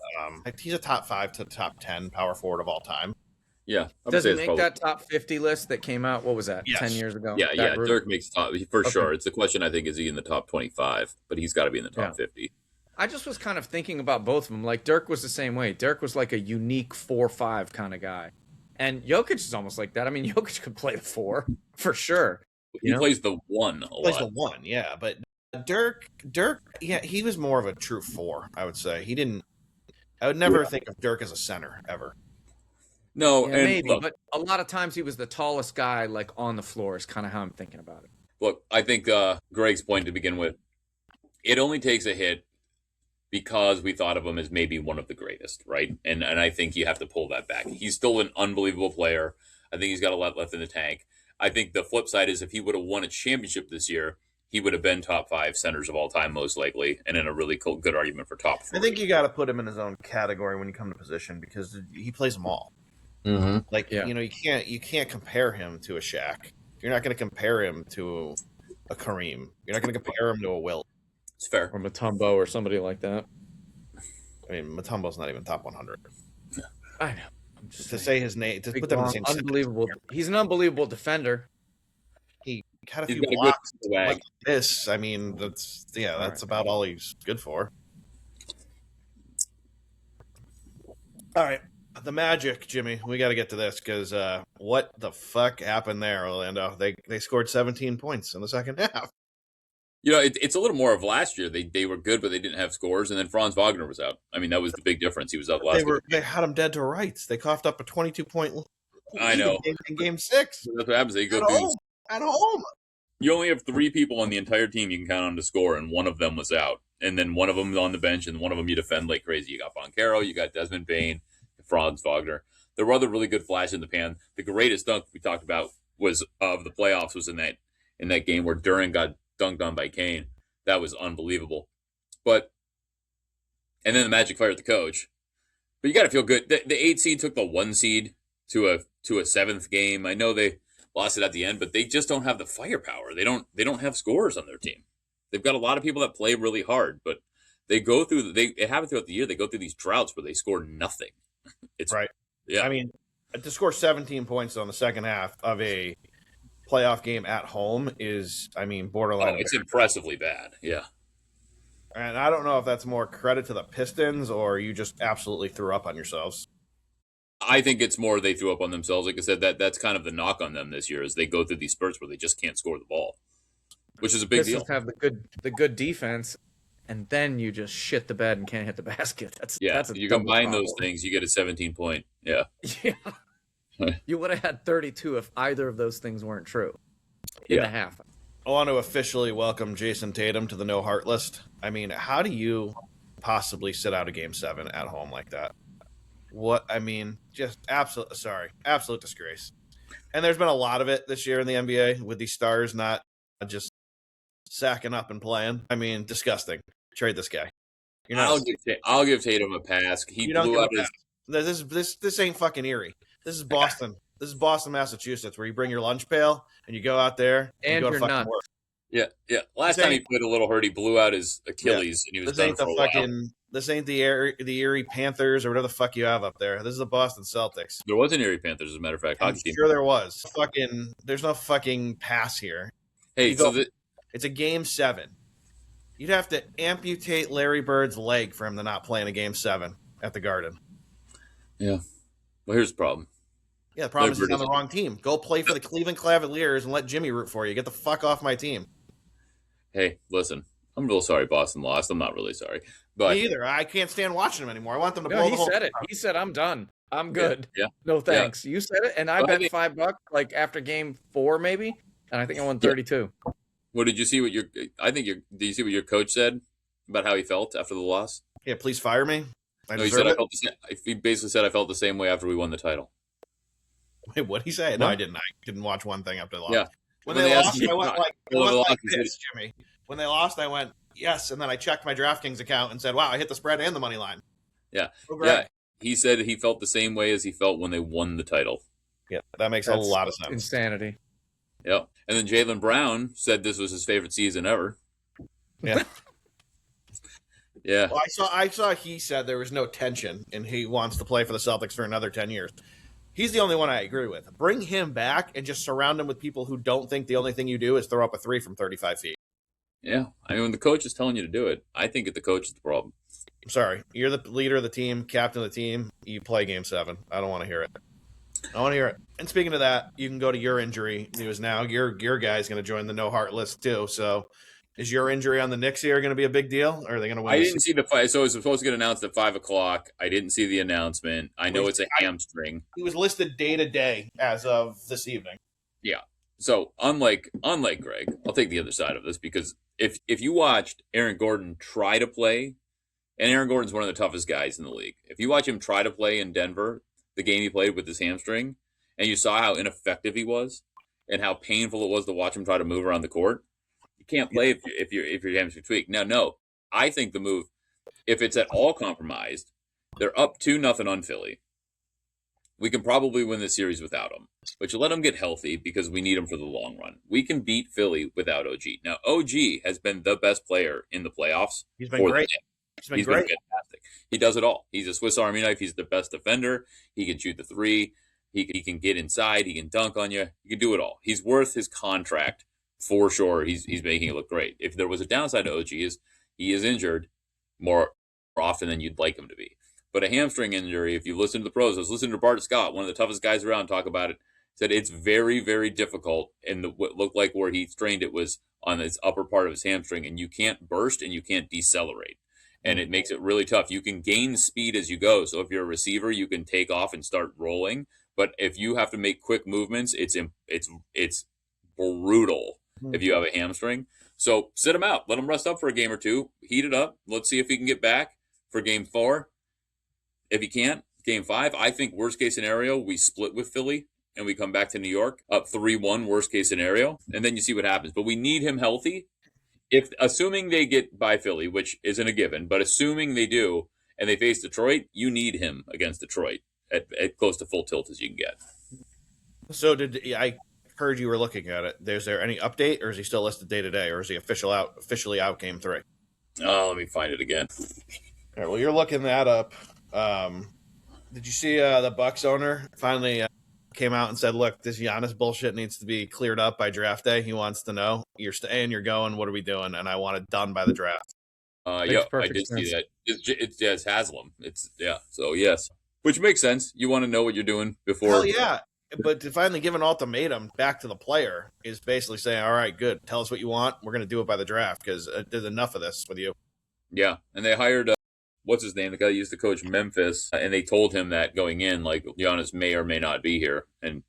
but he's a top 5 to top 10 power forward of all time. Yeah. Does he make that top 50 list that came out? What was that? Yes. 10 years ago? Yeah. Dirk makes top for sure. It's the question. I think is he in the top 25? But he's got to be in the top 50. I just was kind of thinking about both of them. Dirk was the same way. Dirk was like a unique 4-5 kind of guy, and Jokic is almost like that. I mean, Jokic could play the 4 for sure. He plays the 1 a lot. Plays the 1, yeah. But Dirk, yeah, he was more of a true 4. I would say I would never think of Dirk as a center ever. No, yeah, and maybe, look, but a lot of times he was the tallest guy, on the floor. Is kind of how I'm thinking about it. Look, I think Greg's point to begin with, it only takes a hit because we thought of him as maybe one of the greatest, right? And I think you have to pull that back. He's still an unbelievable player. I think he's got a lot left in the tank. I think the flip side is if he would have won a championship this year, he would have been top 5 centers of all time, most likely, and in a really good argument for top 4. I think you got to put him in his own category when you come to position because he plays them all. Mm-hmm. You can't compare him to a Shaq. You're not going to compare him to a Kareem. You're not going to compare him to a Wilt. It's fair. Or Mutombo or somebody like that. I mean, Mutombo's not even top 100. I know. I'm just To saying. say his name, to Big, put them in the long, same unbelievable. He's an unbelievable defender. He had a He's few got a good blocks swag. like this. I mean, that's about all he's good for. All right, the Magic, Jimmy. We got to get to this because what the fuck happened there, Orlando? They scored 17 points in the second half. It's a little more of last year. They were good, but they didn't have scores. And then Franz Wagner was out. I mean, that was the big difference. He was out last year. They had him dead to rights. They coughed up a 22-point lead. I know. In game 6. That's what happens. They go At through. home. At home. You only have 3 people on the entire team you can count on to score, and one of them was out. And then one of them is on the bench, and one of them you defend like crazy. You got Boncaro, you got Desmond Bain, Franz Wagner. There were other really good flashes in the pan. The greatest dunk we talked about was of the playoffs was in that game where Duran got dunked on by Kane. That was unbelievable. And then the Magic fired the coach. But you got to feel good. The 8 seed took the 1 seed to a 7th game. I know they lost it at the end, but they just don't have the firepower. They don't have scorers on their team. They've got a lot of people that play really hard, but they go through. It happens throughout the year. They go through these droughts where they score nothing. It's right. Yeah. I mean, to score 17 points on the second half of a playoff game at home is, borderline. It's impressively bad. Yeah. And I don't know if that's more credit to the Pistons or you just absolutely threw up on yourselves. I think it's more they threw up on themselves. Like I said, that's kind of the knock on them this year is they go through these spurts where they just can't score the ball, which is a big deal. Pistons have the good defense, and then you just shit the bed and can't hit the basket. That's you combine those things, you get a 17-point. Yeah. Yeah. You would have had 32 if either of those things weren't true in the half. I want to officially welcome Jason Tatum to the no heart list. I mean, how do you possibly sit out a game 7 at home like that? Just absolute disgrace. And there's been a lot of it this year in the NBA with these stars not just sacking up and playing. I mean, disgusting. Trade this guy. I'll give Tatum a pass. He blew out his. This ain't fucking Erie. This is Boston. This is Boston, Massachusetts, where you bring your lunch pail and you go out there and you go to fucking work. Yeah. Last time he played a little hurt, he blew out his Achilles and he was done for a while. This ain't the Erie Panthers or whatever the fuck you have up there. This is the Boston Celtics. There was an Erie Panthers, as a matter of fact. I'm sure there was. There's no fucking pass here. Hey, it's a game 7. You'd have to amputate Larry Bird's leg for him to not play in a game 7 at the Garden. Yeah. Well, here's the problem. Yeah, the problem is he's on the wrong team. Go play for the Cleveland Cavaliers and let Jimmy root for you. Get the fuck off my team. Hey, listen. I'm real sorry Boston lost. I'm not really sorry. But me either. I can't stand watching them anymore. I want them to blow he the whole said it. He said, I'm done. I'm good. Yeah. No thanks. Yeah. You said it, and I bet $5 like after game 4 maybe, and I think I won 32. Well, did you see what did you see what your coach said about how he felt after the loss? Yeah, please fire me. He basically said I felt the same way after we won the title. Wait, what'd he say? No, I didn't. I didn't watch one thing after the loss. Yeah. When they lost, I went like this, Jimmy. When they lost, I went, yes, and then I checked my DraftKings account and said, wow, I hit the spread and the money line. Yeah. Yeah. He said he felt the same way as he felt when they won the title. Yeah, that makes a lot of sense. Insanity. Yep. And then Jaylen Brown said this was his favorite season ever. Yeah. Yeah. Well, I saw he said there was no tension and he wants to play for the Celtics for another 10 years. He's the only one I agree with. Bring him back and just surround him with people who don't think the only thing you do is throw up a 3 from 35 feet. Yeah. I mean, when the coach is telling you to do it, I think the coach is the problem. I'm sorry. You're the leader of the team, captain of the team. You play game 7. I don't want to hear it. I want to hear it. And speaking of that, you can go to your injury news now. Your guy's going to join the no heart list too. So is your injury on the Knicks here going to be a big deal? Or are they going to win? I didn't see the fight. So it was supposed to get announced at 5:00. I didn't see the announcement. I know it's a hamstring. He was listed day to day as of this evening. Yeah. So unlike Greg, I'll take the other side of this because if you watched Aaron Gordon try to play, and Aaron Gordon's one of the toughest guys in the league. If you watch him try to play in Denver, the game he played with his hamstring, and you saw how ineffective he was and how painful it was to watch him try to move around the court, you can't play if your hamstring tweaked. Now, no, I think the move, if it's at all compromised, they're up 2-0 on Philly. We can probably win the series without him, but you let him get healthy because we need him for the long run. We can beat Philly without OG. Now, OG has been the best player in the playoffs. He's been great. He's been fantastic. He does it all. He's a Swiss Army knife. He's the best defender. He can shoot the 3. He can get inside. He can dunk on you. He can do it all. He's worth his contract for sure. He's making it look great. If there was a downside to OG is he is injured more often than you'd like him to be. But a hamstring injury, if you listen to the pros, I was listening to Bart Scott, one of the toughest guys around, talk about it, said it's very, very difficult. And what looked like where he strained it was on his upper part of his hamstring, and you can't burst and you can't decelerate. And it makes it really tough. You can gain speed as you go. So if you're a receiver, you can take off and start rolling. But if you have to make quick movements, it's brutal if you have a hamstring. So sit him out. Let him rest up for a game or two. Heat it up. Let's see if he can get back for game 4. If he can't, game 5. I think worst case scenario, we split with Philly and we come back to New York up 3-1, worst case scenario. And then you see what happens. But we need him healthy. Assuming they get by Philly, which isn't a given, but assuming they do, and they face Detroit, you need him against Detroit at close to full tilt as you can get. So I heard you were looking at it. Is there any update, or is he still listed day to day, or is he officially out game 3? Oh, let me find it again. All right, well, you're looking that up. Did you see the Bucks owner finally came out and said, look, this Giannis bullshit needs to be cleared up by draft day. He wants to know, you're staying, you're going, what are we doing? And I want it done by the draft. Yeah, I did see that. It's Haslam. So yes. which makes sense. You want to know what you're doing before. Hell yeah. But to finally give an ultimatum back to the player is basically saying, all right, good. Tell us what you want. We're going to do it by the draft because there's enough of this with you. Yeah, and they hired what's his name, the guy that used to coach Memphis, and they told him that going in, like Giannis may or may not be here, and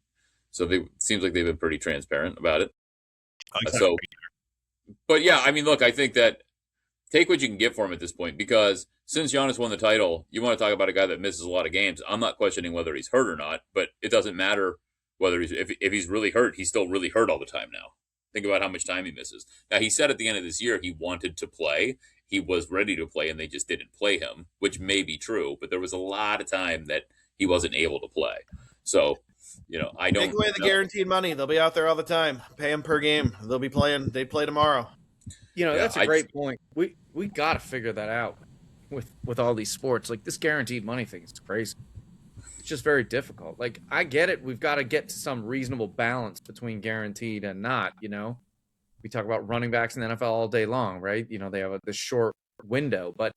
so it seems like they've been pretty transparent about it. So, but yeah, I mean, look, I think that take what you can get for him at this point because since Giannis won the title, you want to talk about a guy that misses a lot of games. I'm not questioning whether he's hurt or not, but it doesn't matter whether if he's really hurt, he's still really hurt all the time now. Think about how much time he misses. Now, he said at the end of this year he wanted to play. He was ready to play, and they just didn't play him, which may be true, but there was a lot of time that he wasn't able to play. So, I don't... Take away the guaranteed money. They'll be out there all the time. Pay them per game. They'll be playing. They play tomorrow. That's a great point. We got to figure that out with all these sports. Like, this guaranteed money thing is crazy. It's just very difficult. Like, I get it. We've got to get to some reasonable balance between guaranteed and not, We talk about running backs in the NFL all day long, right? They have this short window. But,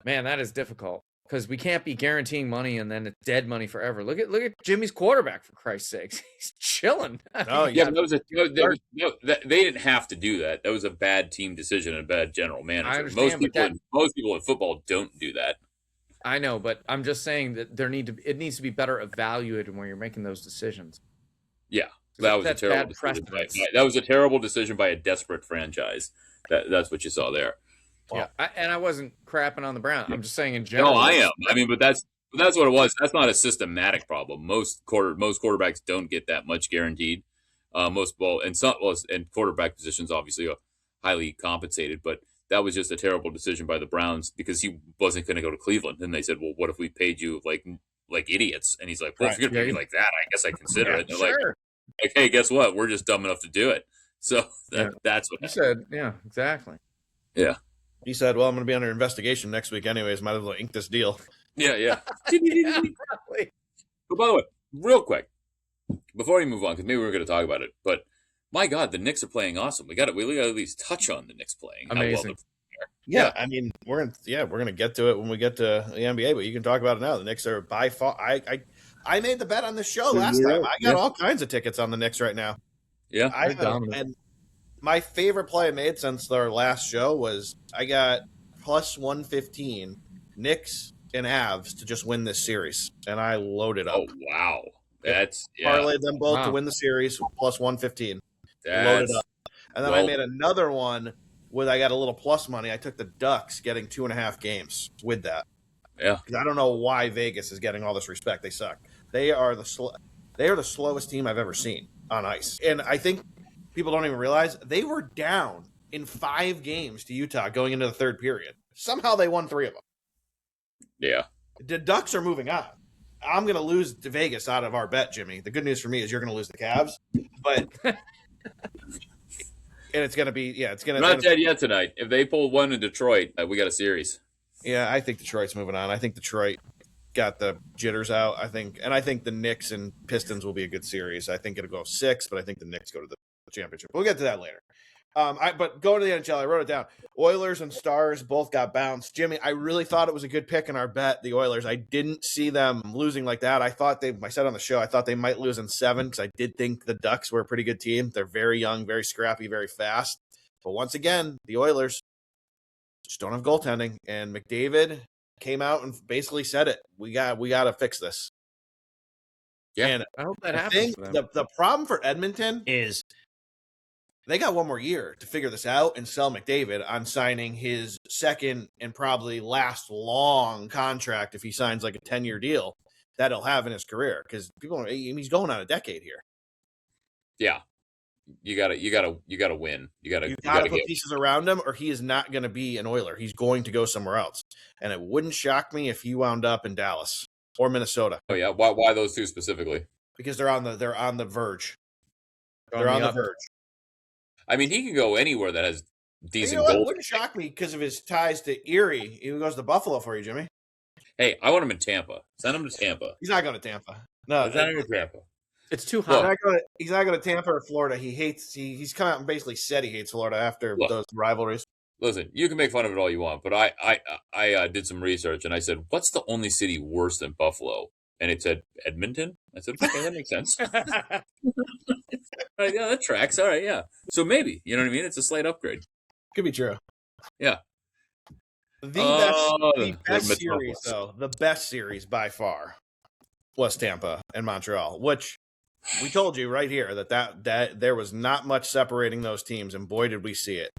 man, that is difficult because we can't be guaranteeing money and then it's dead money forever. Look at Jimmy's quarterback, for Christ's sakes. He's chilling. Oh, yeah, they didn't have to do that. That was a bad team decision and a bad general manager. I understand, most people in football don't do that. I know, but I'm just saying that it needs to be better evaluated when you're making those decisions. Yeah. That was a terrible decision. That was a terrible decision by a desperate franchise. That's what you saw there. Wow. Yeah, I wasn't crapping on the Browns. I'm just saying in general. No, I am. I mean, but that's what it was. That's not a systematic problem. Most quarterbacks don't get that much guaranteed. And quarterback positions obviously are highly compensated, but that was just a terrible decision by the Browns because he wasn't going to go to Cleveland. And they said, "Well, what if we paid you like idiots?" And he's like, "Well, if you're going to pay me like that, I guess I consider it." And sure. Like, hey, guess what? We're just dumb enough to do it. So that's what you said. Yeah, exactly. Yeah. He said, well, I'm going to be under investigation next week anyways. Might as well ink this deal. Yeah. But by the way, real quick, before we move on, because maybe we're going to talk about it, but my God, the Knicks are playing awesome. We got to at least touch on the Knicks playing. Amazing. Yeah, I mean, we're gonna get to it when we get to the NBA, but you can talk about it now. The Knicks are by far. I made the bet on this show last time. I got all kinds of tickets on the Knicks right now. Yeah, and my favorite play I made since our last show was I got plus 115 Knicks and Avs to just win this series, and I loaded up. Oh wow, that's parlayed them both to win the series plus 115. Loaded up, and then I made another one with I got a little plus money. I took the Ducks getting 2.5 games with that. Yeah, because I don't know why Vegas is getting all this respect. They suck. They are the slowest team I've ever seen on ice, and I think people don't even realize they were down in 5 games to Utah going into the third period. Somehow they won 3 of them. Yeah, the Ducks are moving on. I'm going to lose to Vegas out of our bet, Jimmy. The good news for me is you're going to lose the Cavs, but and it's going to be it's going to. Not dead yet tonight. If they pull one in Detroit, we got a series. Yeah, I think Detroit's moving on. I think Detroit got the jitters out. I think the Knicks and Pistons will be a good series. I think it'll go 6, but I think the Knicks go to the championship. We'll get to that later. But going to the NHL, I wrote it down. Oilers and Stars both got bounced. Jimmy, I really thought it was a good pick in our bet, the Oilers. I didn't see them losing like that. I said on the show, I thought they might lose in 7 because I did think the Ducks were a pretty good team. They're very young, very scrappy, very fast. But once again, the Oilers just don't have goaltending. And McDavid came out and basically said it. We got to fix this. Yeah, and I hope that happens. The problem for Edmonton is they got one more year to figure this out and sell McDavid on signing his second and probably last long contract if he signs like a 10-year deal that he'll have in his career because he's going on a decade here. Yeah. You gotta win. You gotta put pieces around him, or he is not going to be an Oiler. He's going to go somewhere else, and it wouldn't shock me if he wound up in Dallas or Minnesota. Oh yeah, why those two specifically? Because they're on the verge. They're on the verge. I mean, he can go anywhere that has decent goals. It wouldn't shock me because of his ties to Erie. He goes to Buffalo for you, Jimmy. Hey, I want him in Tampa. Send him to Tampa. He's not going to Tampa. No, send him to Tampa. It's too hot. He's not going to Tampa or Florida. He's come out and basically said he hates Florida after those rivalries. listen, you can make fun of it all you want, but I did some research and I said, what's the only city worse than Buffalo? And it said Edmonton. I said, okay, that makes sense. Right, yeah, that tracks. All right, yeah. So maybe, you know what I mean? It's a slight upgrade. Could be true. Yeah. The best series, though, the best series by far was Tampa and Montreal, which we told you right here that there was not much separating those teams, and boy, did we see it.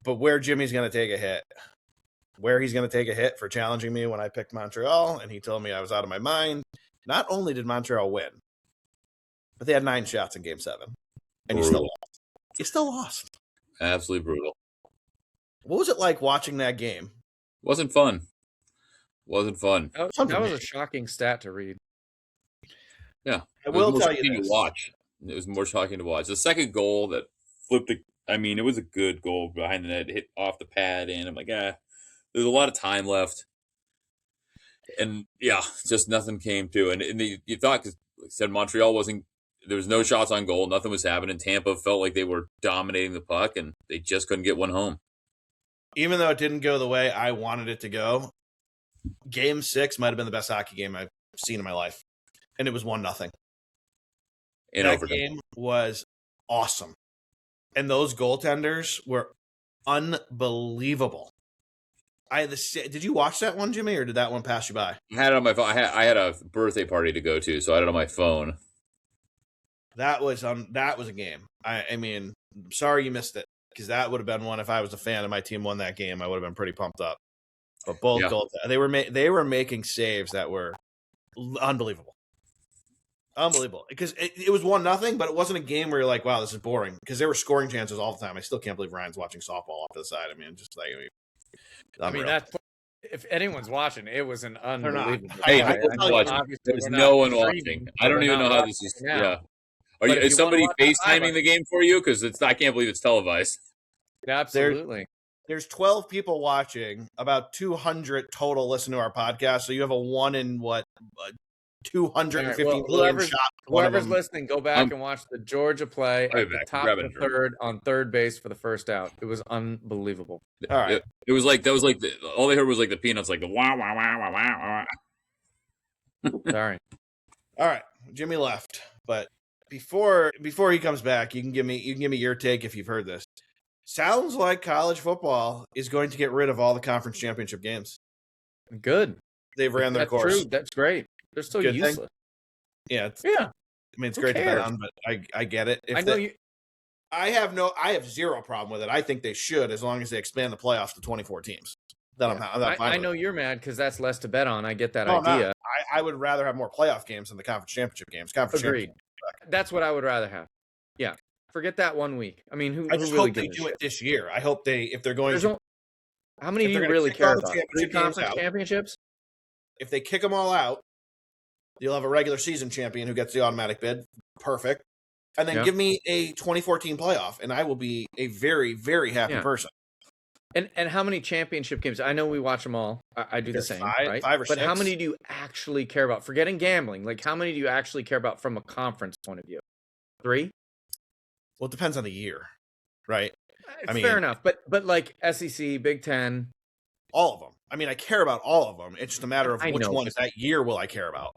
But where Jimmy's going to take a hit, where he's going to take a hit for challenging me when I picked Montreal, and he told me I was out of my mind. Not only did Montreal win, but they had 9 shots in Game 7, and you still lost. You still lost. Absolutely brutal. What was it like watching that game? Wasn't fun. That was a shocking stat to read. Yeah, I will tell you this. To watch. It was more shocking to watch. The second goal that flipped it. I mean, it was a good goal behind the net, hit off the pad, and I'm like, there's a lot of time left, and yeah, just nothing came to. And you thought, because like I said, Montreal wasn't. There was no shots on goal. Nothing was happening. Tampa felt like they were dominating the puck, and they just couldn't get one home. Even though it didn't go the way I wanted it to go, Game 6 might have been the best hockey game I've seen in my life. And it was 1-0. That game was awesome. And those goaltenders were unbelievable. Did you watch that one, Jimmy, or did that one pass you by? I had it on my phone. I had a birthday party to go to, so I had it on my phone. That was a game. I mean, I'm sorry you missed it, because that would have been one. If I was a fan and my team won that game, I would have been pretty pumped up. But both goals, they were making saves that were unbelievable, because it was 1-0, but it wasn't a game where you're like, wow, this is boring, because there were scoring chances all the time. I still can't believe Ryan's watching softball off to the side. I mean, just like, that's, if anyone's watching, it was an unbelievable. Hey, there's no one watching. I don't even know how this is. Yeah. Is somebody FaceTiming the game for you? Because I can't believe it's televised. Absolutely. There's 12 people watching, about 200 total listen to our podcast. So you have a 1 in 250 million shot. Whoever's listening, go back and watch the Georgia play at the top of the third on third base for the first out. It was unbelievable. All right. It was like, all they heard was like the Peanuts, like the wah, wah, wah, wah, wah, wah. Sorry. All right. Jimmy left, but before he comes back, you can give me your take if you've heard this. Sounds like college football is going to get rid of all the conference championship games. Good. They've ran their course. True. That's great. They're still useless. Thing. Yeah. Yeah. I mean, it's great to bet on, but I get it. I have zero problem with it. I think they should, as long as they expand the playoffs to 24 teams. I know you're mad because that's less to bet on. I get that idea. I would rather have more playoff games than the conference championship games. Agreed. That's what I would rather have. Yeah. Forget that 1 week. I mean, I just hope they do it this year. I hope if they're going to. How many do you really care about? 3 conference championships? If they kick them all out, you'll have a regular season champion who gets the automatic bid. Perfect. And then give me a 2014 playoff, and I will be a very, very happy person. And how many championship games? I know we watch them all. I do the same, right? 5 or 6. But how many do you actually care about? Forgetting gambling, like how many do you actually care about from a conference point of view? 3? Well, it depends on the year, right? Fair enough. But like SEC, Big Ten, all of them. I mean, I care about all of them. It's just a matter of which ones that year will I care about.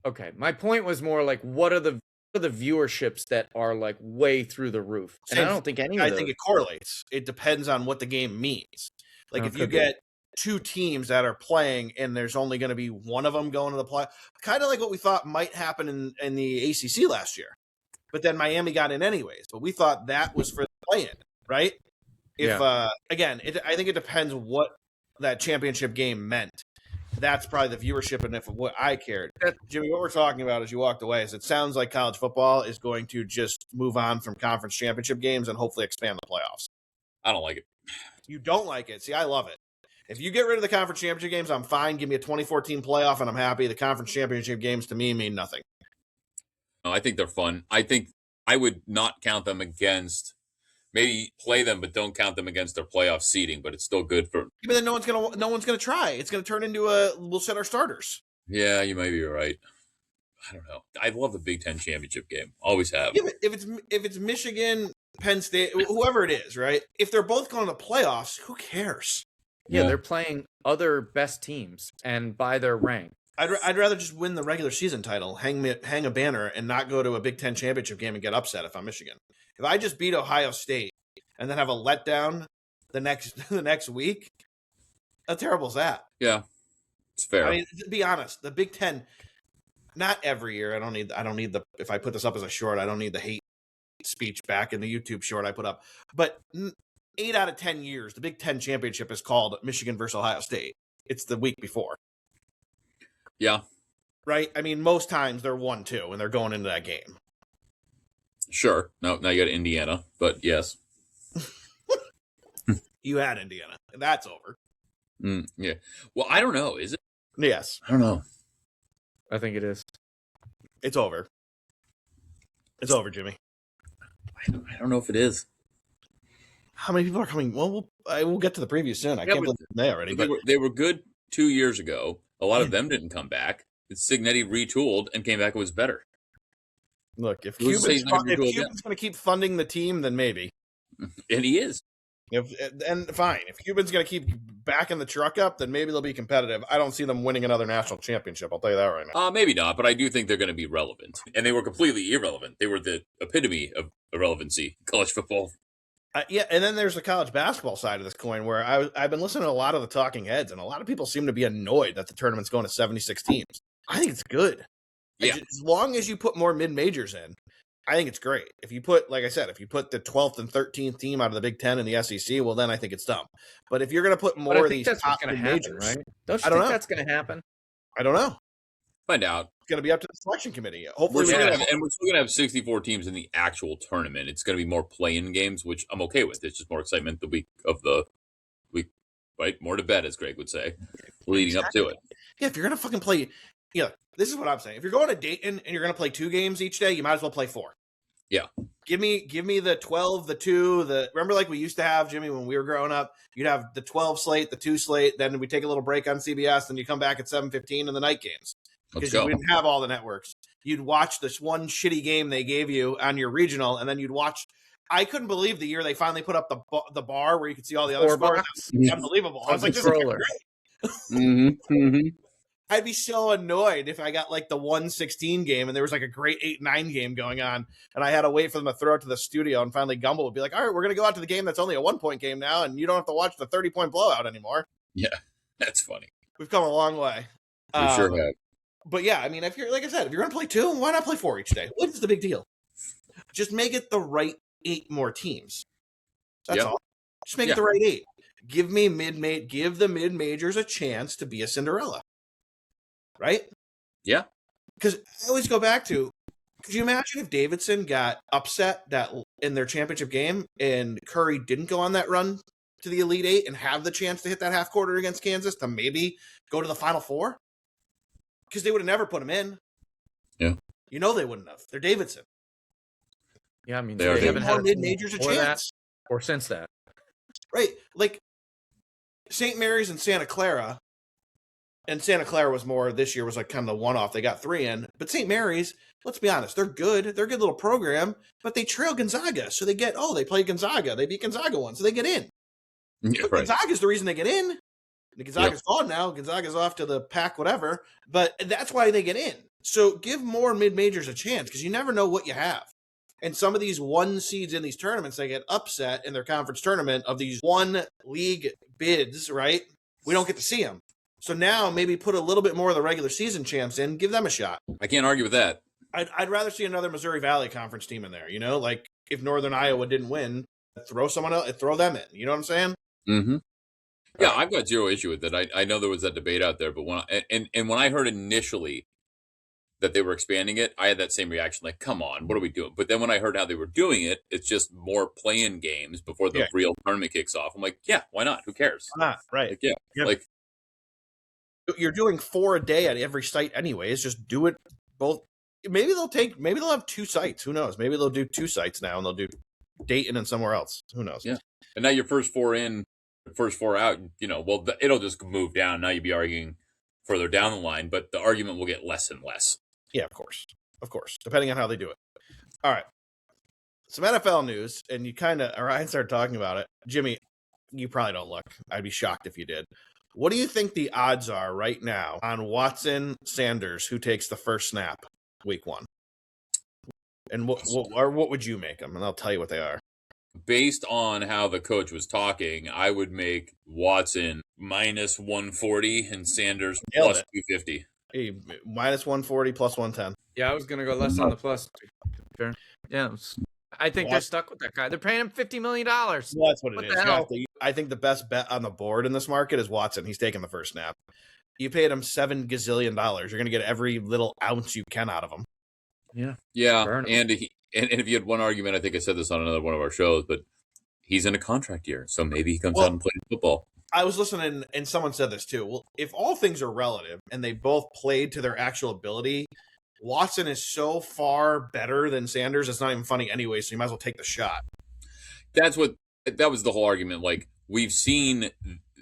Okay, my point was more like what are the viewerships that are like way through the roof? And I don't think any of those. I think it correlates. It depends on what the game means. Like if you get 2 teams that are playing and there's only going to be one of them going to the play, kind of like what we thought might happen in the ACC last year. But then Miami got in anyways. But we thought that was for the play-in, right? Again, I think it depends what that championship game meant. That's probably the viewership and what I cared. Jimmy, what we're talking about as you walked away is it sounds like college football is going to just move on from conference championship games and hopefully expand the playoffs. I don't like it. You don't like it. See, I love it. If you get rid of the conference championship games, I'm fine. Give me a 2014 playoff and I'm happy. The conference championship games to me mean nothing. No, I think they're fun. I think I would not count them against. Maybe play them, but don't count them against their playoff seeding. But it's still good for. But then no one's gonna try. It's gonna turn into we'll set our starters. Yeah, you might be right. I don't know. I love the Big Ten championship game. Always have. Yeah, but if it's Michigan Penn State, whoever it is, right? If they're both going to the playoffs, who cares? Yeah, they're playing other best teams and by their rank. I'd rather just win the regular season title, hang a banner, and not go to a Big Ten championship game and get upset if I'm Michigan. If I just beat Ohio State and then have a letdown the next week, how terrible is that? Yeah, it's fair. I mean, to be honest, the Big Ten, not every year. I don't need the. If I put this up as a short, I don't need the hate speech back in the YouTube short I put up. But 8 out of 10 years, the Big Ten championship is called Michigan versus Ohio State. It's the week before. Yeah. Right? I mean, most times they're 1-2 and they're going into that game. Sure. No, now you got Indiana, but yes. You had Indiana. And that's over. Yeah. Well, I don't know. Is it? Yes. I don't know. I think it is. It's over. It's over, Jimmy. I don't know if it is. How many people are coming? Well, we'll get to the preview soon. I can't believe they already. But They were good 2 years ago. A lot of them didn't come back. Signetti retooled and came back and was better. Look, if Who's Cuban's saying he's going gonna to keep funding the team, then maybe. And he is. And fine. If Cuban's going to keep backing the truck up, then maybe they'll be competitive. I don't see them winning another national championship. I'll tell you that right now. Maybe not, but I do think they're going to be relevant. And they were completely irrelevant. They were the epitome of irrelevancy, college football. Yeah, and then there's the college basketball side of this coin where I've been listening to a lot of the talking heads, and a lot of people seem to be annoyed that the tournament's going to 76 teams. I think it's good. Yeah. As long as you put more mid-majors in, I think it's great. If you put, like I said, if you put the 12th and 13th team out of the Big Ten and the SEC, well, then I think it's dumb. But if you're going to put more of these top mid-majors, right? Don't you think that's going to happen? I don't know. Find out. It's going to be up to the selection committee. Hopefully, we're still going to have 64 teams in the actual tournament. It's going to be more play-in games, which I'm okay with. It's just more excitement the week of the week, right? More to bet, as Greg would say, leading up to it. Yeah, if you're going to fucking play, this is what I'm saying. If you're going to Dayton and you're going to play 2 games each day, you might as well play 4. Yeah. Give me the 12, the 2, remember like we used to have, Jimmy, when we were growing up, you'd have the 12 slate, the 2 slate, then we take a little break on CBS, then you come back at 7:15 in the night games. Because you didn't have all the networks. You'd watch this one shitty game they gave you on your regional, and then you'd watch. I couldn't believe the year they finally put up the bar where you could see all the other scores. Unbelievable. I was like, this is great. I'd be so annoyed if I got like the 1-16 game and there was like a great 8-9 game going on, and I had to wait for them to throw it to the studio, and finally Gumbel would be like, all right, we're going to go out to the game that's only a 1-point game now, and you don't have to watch the 30-point blowout anymore. Yeah, that's funny. We've come a long way. We sure have. But yeah, I mean, if you're, like I said, if you're going to play 2, why not play 4 each day? What is the big deal? Just make it the right 8 more teams. That's all. Just make it the right 8. Give the mid-majors a chance to be a Cinderella. Right? Yeah. Because I always go back to, could you imagine if Davidson got upset in their championship game and Curry didn't go on that run to the Elite 8 and have the chance to hit that half quarter against Kansas to maybe go to the Final Four? Because they would have never put him in. Yeah. They wouldn't have. They're Davidson. Yeah, I mean, they haven't had mid-majors a chance. Or since that. Right. Like, St. Mary's and Santa Clara, and Santa Clara was more, this year was like kind of the one-off. They got 3 in. But St. Mary's, let's be honest, they're good. They're a good little program, but they trail Gonzaga. So they play Gonzaga. They beat Gonzaga once, so they get in. Yeah, right. Gonzaga's the reason they get in. Gonzaga's gone now. Gonzaga's off to the pack, whatever. But that's why they get in. So give more mid-majors a chance, because you never know what you have. And some of these 1 seeds in these tournaments, they get upset in their conference tournament of these 1 league bids, right? We don't get to see them. So now maybe put a little bit more of the regular season champs in, give them a shot. I can't argue with that. I'd rather see another Missouri Valley Conference team in there, like if Northern Iowa didn't win, throw someone else, throw them in. You know what I'm saying? Mm-hmm. Yeah, I've got zero issue with that. I know there was that debate out there, but when I heard initially that they were expanding it, I had that same reaction, like, come on, what are we doing? But then when I heard how they were doing it, it's just more play-in games before the real tournament kicks off. I'm like, yeah, why not? Who cares? Why not? Right. Like, you're doing 4 a day at every site anyways. Just do it both. Maybe they'll have 2 sites. Who knows? Maybe they'll do 2 sites now, and they'll do Dayton and somewhere else. Who knows? Yeah. And now your first 4 in, first 4 out, it'll just move down. Now you'd be arguing further down the line, but the argument will get less and less. Yeah, of course, depending on how they do it. All right. some NFL news, and you kind of, Ryan started talking about it. Jimmy, you probably don't look. I'd be shocked if you did. What do you think the odds are right now on Watson Sanders, who takes the first snap week 1? And what would you make them? And I'll tell you what they are. Based on how the coach was talking, I would make Watson minus 140 and Sanders plus 250. Hey, minus 140 plus 110. Yeah, I was gonna go less on the plus. Sure. Yeah, I think they're stuck with that guy. They're paying him $50 million. Well, that's what it is. I think the best bet on the board in this market is Watson. He's taking the first snap. You paid him $7 gazillion. You're going to get every little ounce you can out of him. Yeah. And if you had one argument, I think I said this on another one of our shows, but he's in a contract year, so maybe he comes out and plays football. I was listening, and someone said this too. Well, if all things are relative and they both played to their actual ability, Watson is so far better than Sanders, it's not even funny anyway, so you might as well take the shot. That was the whole argument. Like, we've seen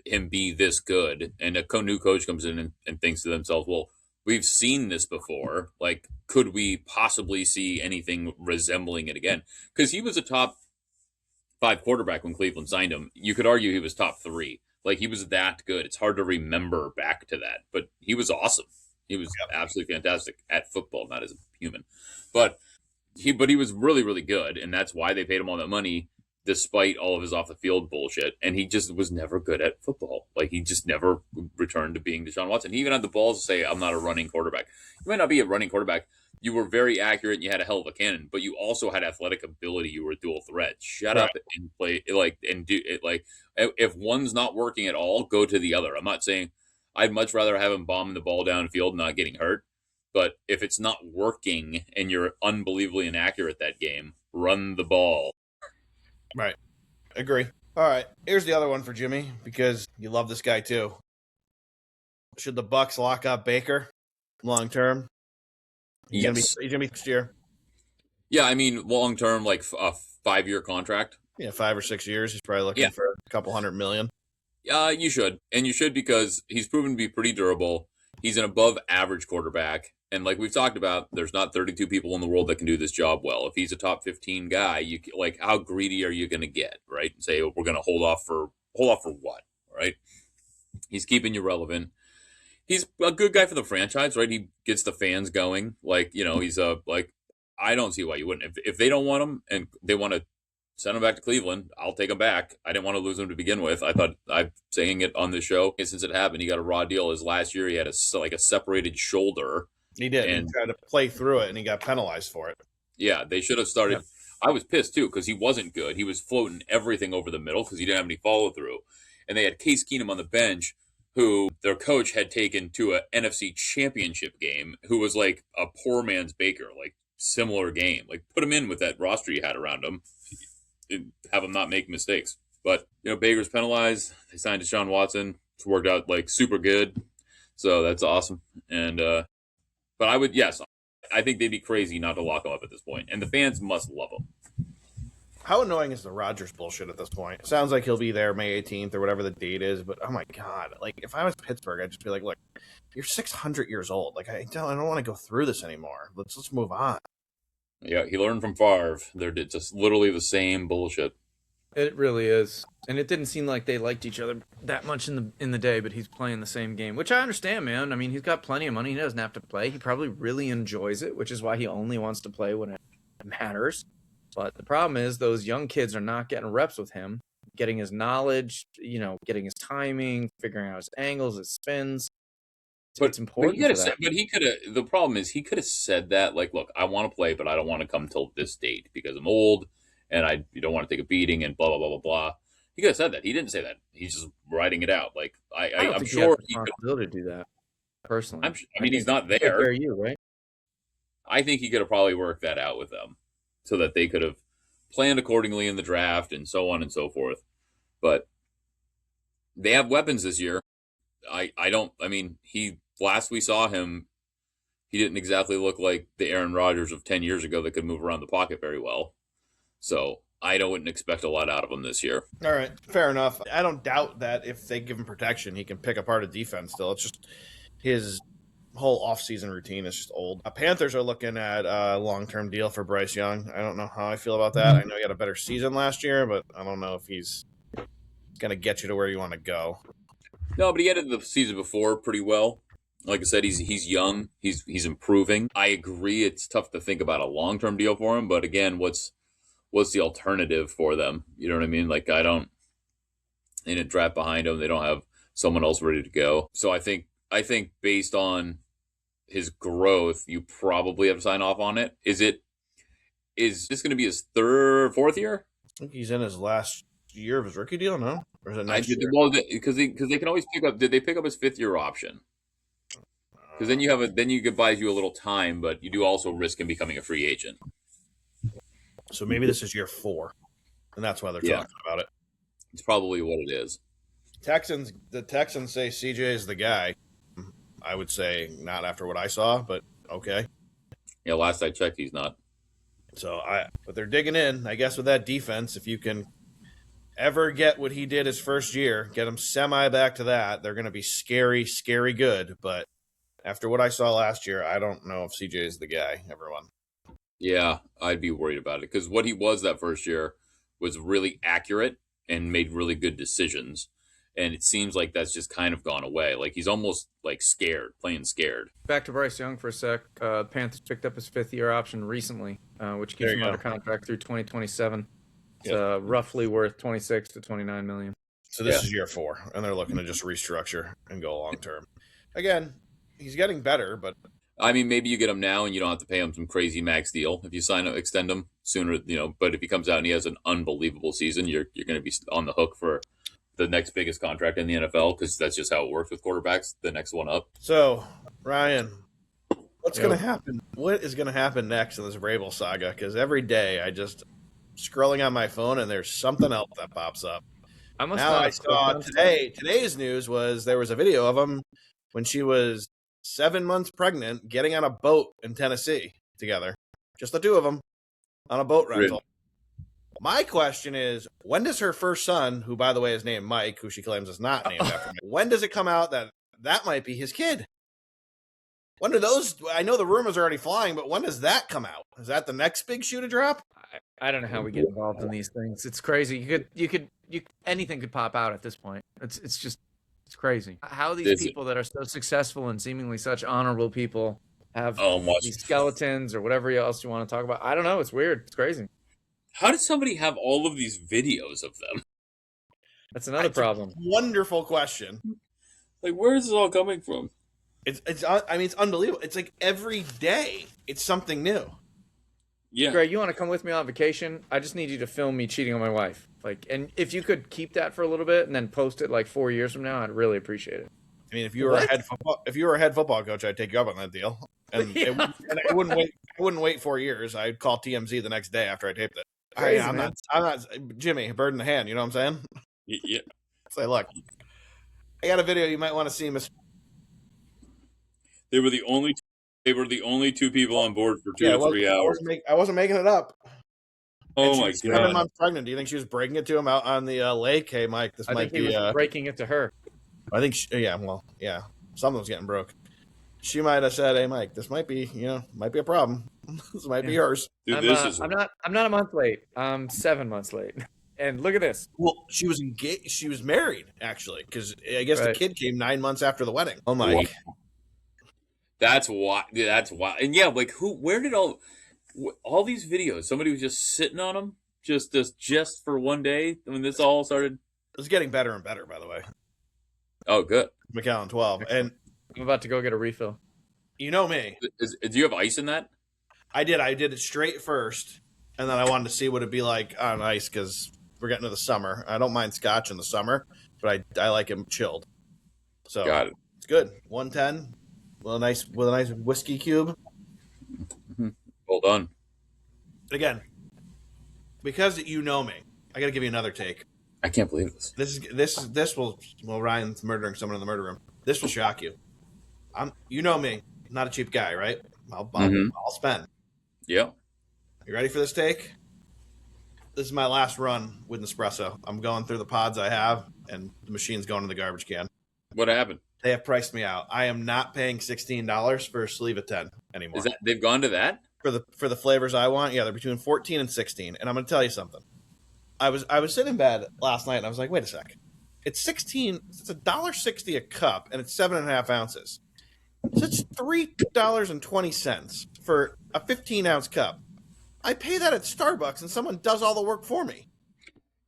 him be this good, and a new coach comes in and thinks to themselves, well, we've seen this before. Like, could we possibly see anything resembling it again? Because he was a top 5 quarterback when Cleveland signed him. You could argue he was top 3. Like, he was that good. It's hard to remember back to that, but he was awesome. He was absolutely fantastic at football, not as a human. But he was really, really good, and that's why they paid him all that money, despite all of his off-the-field bullshit. And he just was never good at football. Like, he just never returned to being Deshaun Watson. He even had the balls to say, I'm not a running quarterback. You might not be a running quarterback. You were very accurate, and you had a hell of a cannon, but you also had athletic ability. You were a dual threat. Shut up and play, and do it. Like, if one's not working at all, go to the other. I'm not saying I'd much rather have him bombing the ball downfield and not getting hurt. But if it's not working and you're unbelievably inaccurate that game, run the ball. Right. Agree. All right. Here's the other one for Jimmy, because you love this guy too. Should the Bucs lock up Baker long term? He's going to be next year. Yeah, I mean, long term, like a 5-year contract. Yeah, 5 or 6 years. He's probably looking for a couple $100 million. You should. And you should, because he's proven to be pretty durable. He's an above average quarterback. And like we've talked about, there's not 32 people in the world that can do this job well. If he's a top 15 guy, how greedy are you going to get, right? And say, we're going to hold off for what, right? He's keeping you relevant. He's a good guy for the franchise, right? He gets the fans going. He's I don't see why you wouldn't. If they don't want him and they want to send him back to Cleveland, I'll take him back. I didn't want to lose him to begin with. I thought, I'm saying it on the show, since it happened, he got a raw deal. His last year, he had a separated shoulder. He did. And he tried to play through it, and he got penalized for it. Yeah, they should have started. Yeah. I was pissed, too, because he wasn't good. He was floating everything over the middle because he didn't have any follow-through. And they had Case Keenum on the bench, who their coach had taken to a NFC championship game, who was like a poor man's Baker, like similar game. Like, put him in with that roster you had around him, and have him not make mistakes. But, Baker's penalized. They signed Deshaun Watson. It's worked out like super good. So that's awesome. And, but I think they'd be crazy not to lock him up at this point. And the fans must love him. How annoying is the Rodgers bullshit at this point? It sounds like he'll be there May 18th or whatever the date is, but oh my God. Like, if I was Pittsburgh, I'd just be like, look, you're 600 years old. Like, I don't want to go through this anymore. Let's move on. Yeah, he learned from Favre. They're just literally the same bullshit. It really is. And it didn't seem like they liked each other that much in the day, but he's playing the same game, which I understand, man. I mean, he's got plenty of money. He doesn't have to play. He probably really enjoys it, which is why he only wants to play when it matters. But the problem is those young kids are not getting reps with him, getting his knowledge, getting his timing, figuring out his angles, his spins. It's important. But he could have. The problem is he could have said that, like, look, I want to play, but I don't want to come till this date because I'm old and I don't want to take a beating and blah blah blah blah blah. He could have said that. He didn't say that. He's just writing it out. Like I'm sure he could ability to do that. Personally, I mean, he's not there. Are you right? I think he could have probably worked that out with them, so that they could have planned accordingly in the draft and so on and so forth. But they have weapons this year. Last we saw him, he didn't exactly look like the Aaron Rodgers of 10 years ago that could move around the pocket very well. So I wouldn't expect a lot out of him this year. All right, fair enough. I don't doubt that if they give him protection, he can pick apart a defense still. It's just his whole offseason routine is just old. Panthers are looking at a long-term deal for Bryce Young. I don't know how I feel about that. I know he had a better season last year, but I don't know if he's going to get you to where you want to go. No, but he ended the season before pretty well. Like I said, he's young. He's improving. I agree. It's tough to think about a long-term deal for him, but again, what's the alternative for them? You know what I mean? Like I don't in a draft behind him, they don't have someone else ready to go. So I think based on his growth, you probably have to sign off on it. Is this going to be his fourth year? I think he's in his last year of his rookie deal, no? Or is it next year? Well, because they can always pick up. Did they pick up his 5th-year option? Because then you could buy you a little time, but you do also risk him becoming a free agent. So maybe this is year 4, and that's why they're talking about it. It's probably what it is. The Texans say CJ is the guy. I would say not after what I saw, but okay. Yeah, last I checked, he's not. But they're digging in, I guess, with that defense. If you can ever get what he did his first year, get him semi back to that, they're going to be scary, scary good. But after what I saw last year, I don't know if CJ is the guy, everyone. Yeah, I'd be worried about it because what he was that first year was really accurate and made really good decisions. And it seems like that's just kind of gone away. Like he's almost like playing scared. Back to Bryce Young for a sec. Panthers picked up his 5th-year option recently, which keeps him under contract through 2027. It's roughly worth $26 to $29 million. So this is year 4, and they're looking to just restructure and go long term. Again, he's getting better, but I mean, maybe you get him now and you don't have to pay him some crazy max deal if you extend him sooner. But if he comes out and he has an unbelievable season, you're going to be on the hook for the next biggest contract in the NFL because that's just how it works with quarterbacks. The next one up. So, Ryan, what's going to happen? What is going to happen next in this Vrabel saga? Because every day I just scrolling on my phone and there's something else that pops up. I saw today's news was there was a video of him when she was 7 months pregnant getting on a boat in Tennessee together. Just the two of them on a boat rental. Really? My question is, when does her first son, who by the way is named Mike, who she claims is not named after me, when does it come out that might be his kid? When do those? I know the rumors are already flying, but when does that come out? Is that the next big shoe to drop? I don't know how we get involved in these things. It's crazy. Anything could pop out at this point. It's crazy. How these people that are so successful and seemingly such honorable people have these skeletons or whatever else you want to talk about. I don't know. It's weird. It's crazy. How did somebody have all of these videos of them? That's another problem. Wonderful question. Like, where is this all coming from? It's unbelievable. It's like every day it's something new. Yeah. Greg, you want to come with me on vacation? I just need you to film me cheating on my wife. And if you could keep that for a little bit and then post it like 4 years from now, I'd really appreciate it. I mean, if you were a head football coach, I'd take you up on that deal. And I wouldn't wait 4 years. I'd call TMZ the next day after I taped it. I'm not Jimmy, bird in the hand. You know what I'm saying? Yeah. Say, look, I got a video you might want to see, Miss. They were the only two people on board for 2 to 3 hours. I wasn't making it up. Oh my god! 7 months pregnant. Do you think she was breaking it to him out on the lake? Hey, Mike, this might be breaking it to her. I think. Something was getting broke. She might have said, "Hey, Mike, this might be a problem. This might be yours." Dude, I'm not a month late. I'm 7 months late. And look at this. Well, she was engaged. She was married actually, because I guess the kid came 9 months after the wedding. Oh my! That's why. That's why. And yeah, like where did all these videos? Somebody was just sitting on them just for one day when this all started. It was getting better and better, by the way. Oh, good. Macallan 12, and I'm about to go get a refill. You know me. Do you have ice in that? I did. I did it straight first, and then I wanted to see what it'd be like on ice because we're getting to the summer. I don't mind scotch in the summer, but I like it chilled. So got it. It's good. 110 with a nice whiskey cube. Mm-hmm. Well done. Again, because you know me, I got to give you another take. I can't believe this. This will Ryan's murdering someone in the murder room. This will shock you. You know me, I'm not a cheap guy, right? I'll spend. Yeah. You ready for this take? This is my last run with Nespresso. I'm going through the pods I have, and the machine's going in the garbage can. What happened? They have priced me out. I am not paying $16 for a sleeve of 10 anymore. Is that they've gone to that? For the flavors I want? Yeah, they're between 14 and 16. And I'm going to tell you something. I was sitting in bed last night and I was like, wait a sec. It's 16. It's $1.60 a cup and it's 7.5 ounces. So it's $3.20 for a 15-ounce cup. I pay that at Starbucks and someone does all the work for me.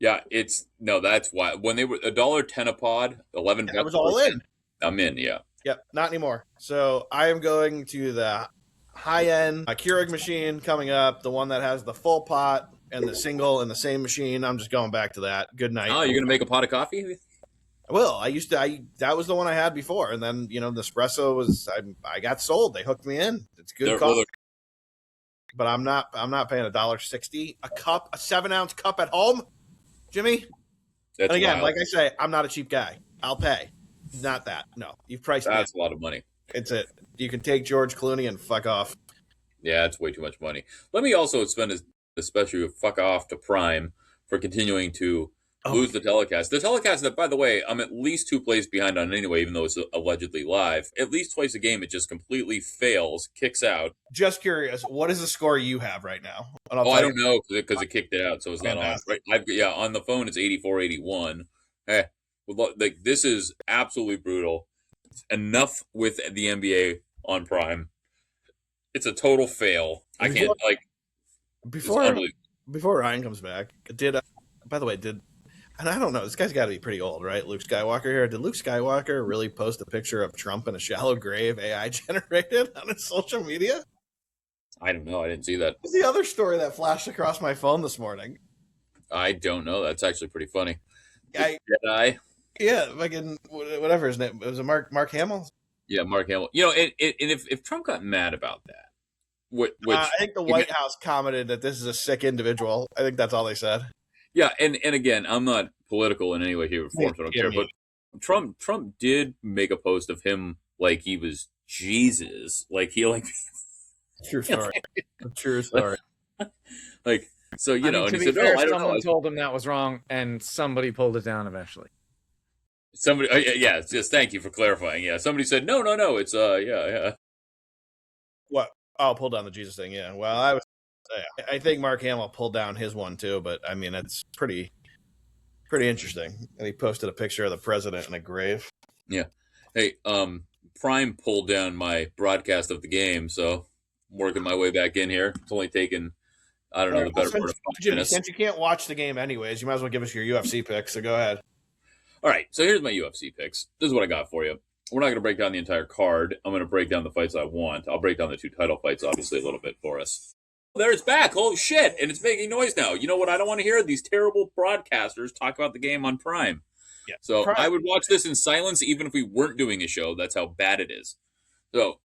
Yeah, that's why when they were $1.10 a pod, 11 bucks. I was all in. I'm in, yeah. Yep, not anymore. So I am going to the high-end Keurig machine coming up, the one that has the full pot and the single in the same machine. I'm just going back to that. Good night. Oh, you're gonna make a pot of coffee? I will. That was the one I had before, and then the espresso was I got sold. They hooked me in. It's good coffee. But I'm not paying $1.60 a cup, a 7-ounce cup at home, Jimmy. That's and again, wild. like I say, I'm not a cheap guy. I'll pay. Not that. No, you've priced me. That's a lot of money. It's it. You can take George Clooney and fuck off. Yeah, it's way too much money. Let me also spend a special fuck off to Prime for continuing to lose the telecast. The telecast that, by the way, I'm at least 2 plays behind on anyway, even though it's allegedly live. At least twice a game, it just completely fails, kicks out. Just curious, what is the score you have right now? I don't know because it kicked it out, so it's not on. Right? On the phone it's 84-81. This is absolutely brutal. Enough with the NBA on Prime. It's a total fail. I can't before Ryan comes back. By the way, and I don't know, this guy's got to be pretty old, right? Luke Skywalker here. Did Luke Skywalker really post a picture of Trump in a shallow grave AI generated on his social media? I don't know. I didn't see that. What's the other story that flashed across my phone this morning? I don't know. That's actually pretty funny. Jedi. Yeah, fucking whatever his name. It was Mark Hamill. Yeah, Mark Hamill. And if Trump got mad about that, which I think the White House commented that this is a sick individual. I think that's all they said. Yeah, and again, I'm not political in any way, shape, or form, so I don't care. But Trump did make a post of him like he was Jesus, like he True story. True story. So to and he be said, fair, "No, I don't someone know." told him that was wrong, and somebody pulled it down eventually. Somebody, just thank you for clarifying. Yeah, somebody said, no, it's yeah. What? Oh, pull down the Jesus thing. Yeah. Well, I think Mark Hamill pulled down his one too, but I mean, it's pretty interesting. And he posted a picture of the president in a grave. Yeah. Hey, Prime pulled down my broadcast of the game, so I'm working my way back in here. It's only taken, I don't know, the better part of 5 minutes. Since you can't watch the game anyways, you might as well give us your UFC picks. So go ahead. All right, so here's my UFC picks. This is what I got for you. We're not going to break down the entire card. I'm going to break down the fights I want. I'll break down the 2 title fights, obviously, a little bit for us. There it's back. Holy shit. And it's making noise now. You know what? I don't want to hear these terrible broadcasters talk about the game on Prime. Yeah. So Prime. I would watch this in silence even if we weren't doing a show. That's how bad it is. So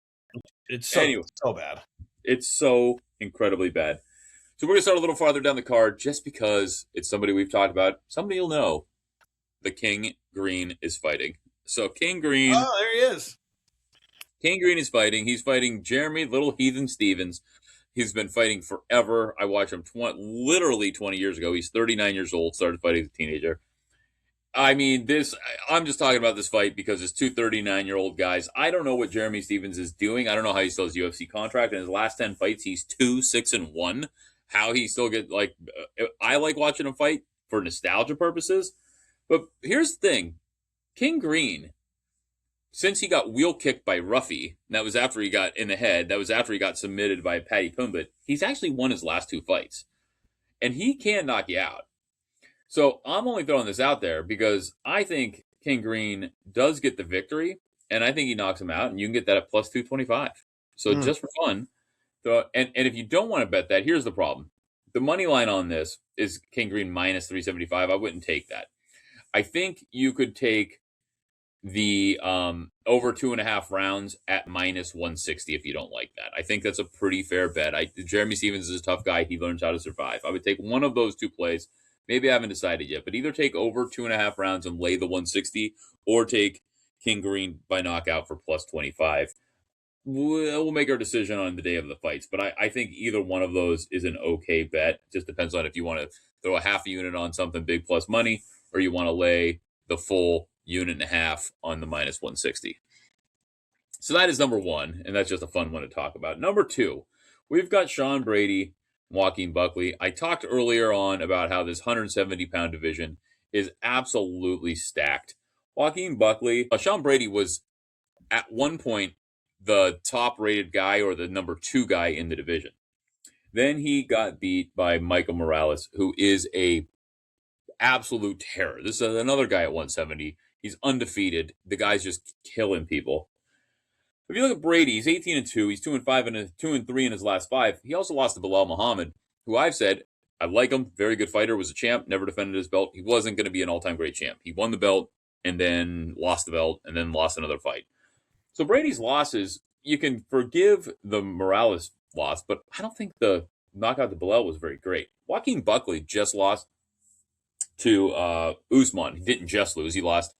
it's so bad. It's so incredibly bad. So we're going to start a little farther down the card just because it's somebody we've talked about. Somebody you'll know. The King Green is fighting. So King Green. Oh, there he is. King Green is fighting. He's fighting Jeremy Little Heathen Stevens. He's been fighting forever. I watched him literally 20 years ago. He's 39 years old, started fighting as a teenager. I mean, I'm just talking about this fight because it's 2 39-year-old guys. I don't know what Jeremy Stevens is doing. I don't know how he still has a UFC contract. In his last 10 fights, he's 2-6-1. How he still get I like watching him fight for nostalgia purposes. But here's the thing. King Green, since he got wheel kicked by Ruffy, that was after he got in the head, that was after he got submitted by Paddy Pimblett, he's actually won his last 2 fights. And he can knock you out. So I'm only throwing this out there because I think King Green does get the victory, and I think he knocks him out, and you can get that at plus 225. So just for fun. And if you don't want to bet that, here's the problem. The money line on this is King Green minus 375. I wouldn't take that. I think you could take the over 2.5 rounds at minus 160 if you don't like that. I think that's a pretty fair bet. Jeremy Stevens is a tough guy. He learns how to survive. I would take one of those 2 plays. Maybe I haven't decided yet, but either take over 2.5 rounds and lay the 160 or take King Green by knockout for plus 25. We'll make our decision on the day of the fights, but I think either one of those is an okay bet. Just depends on if you want to throw a half a unit on something big plus money or you want to lay the full unit and a half on the minus 160. So that is number one, and that's just a fun one to talk about. Number two, we've got Sean Brady, Joaquin Buckley. I talked earlier on about how this 170-pound division is absolutely stacked. Joaquin Buckley, Sean Brady was at one point the top-rated guy or the number 2 guy in the division. Then he got beat by Michael Morales, who is a absolute terror. This is another guy at 170. He's undefeated. The guy's just killing people. If you look at Brady, he's 18-2. He's 2-5 and 2-3 in his last 5. He also lost to Bilal Muhammad, who I've said I like him. Very good fighter. Was a champ. Never defended his belt. He wasn't going to be an all-time great champ. He won the belt and then lost the belt and then lost another fight. So Brady's losses, you can forgive the Morales loss, but I don't think the knockout to Bilal was very great. Joaquin Buckley just lost to Usman. He didn't just lose. He lost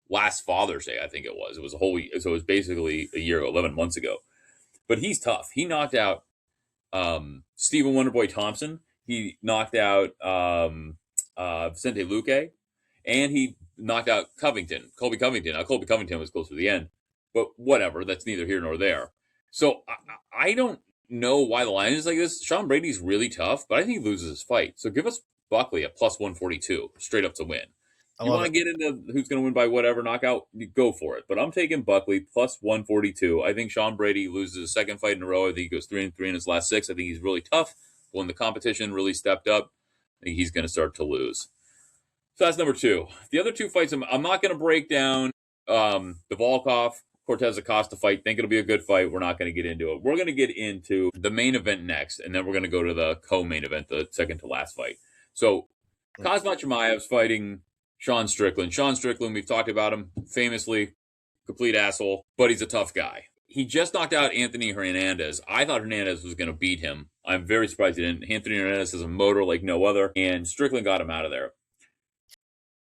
last Father's Day, I think it was. It was so it was basically a year, 11 months ago. But he's tough. He knocked out Stephen Wonderboy Thompson. He knocked out Vicente Luque, and he knocked out Colby Covington. Now, Colby Covington was close to the end, but whatever. That's neither here nor there. So I don't know why the line is like this. Sean Brady's really tough, but I think he loses his fight. So give us Buckley at plus 142, straight up to win. You want to get into who's going to win by whatever knockout, you go for it. But I'm taking Buckley plus 142. I think Sean Brady loses his second fight in a row. I think he goes 3-3 in his last 6. I think he's really tough. When the competition really stepped up, I think he's going to start to lose. So that's number 2. The other 2 fights, I'm not going to break down the Volkov Cortez Acosta fight. Think it'll be a good fight. We're not going to get into it. We're going to get into the main event next, and then we're going to go to the co-main event, the second to last fight. So Khamzat Chimaev's fighting Sean Strickland. Sean Strickland, we've talked about him famously, complete asshole, but he's a tough guy. He just knocked out Anthony Hernandez. I thought Hernandez was going to beat him. I'm very surprised he didn't. Anthony Hernandez has a motor like no other, and Strickland got him out of there.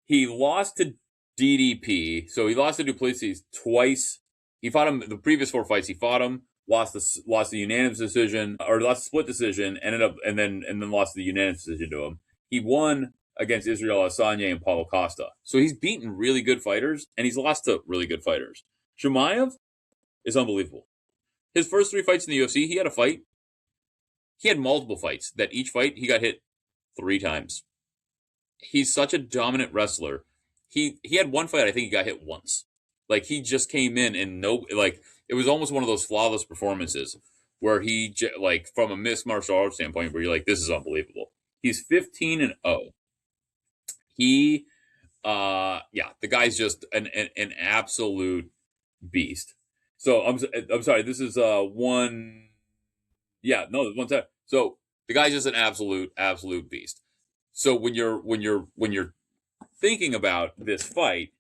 He lost to DDP, so he lost to Duplessis twice. He fought him the previous 4 fights. He fought him, lost the unanimous decision, or lost the split decision, and then lost the unanimous decision to him. He won against Israel Adesanya and Paulo Costa. So he's beaten really good fighters, and he's lost to really good fighters. Chimaev is unbelievable. His first 3 fights in the UFC, he had a fight. He had multiple fights. That each fight, he got hit 3 times. He's such a dominant wrestler. He had one fight, I think he got hit once. Like, he just came in and it was almost one of those flawless performances where he, like, from a mixed martial arts standpoint, where you're like, this is unbelievable. He's 15-0. The guy's just an absolute beast. So I'm sorry. This is one. Yeah, no, 1 time. So the guy's just an absolute beast. So when you're thinking about this fight,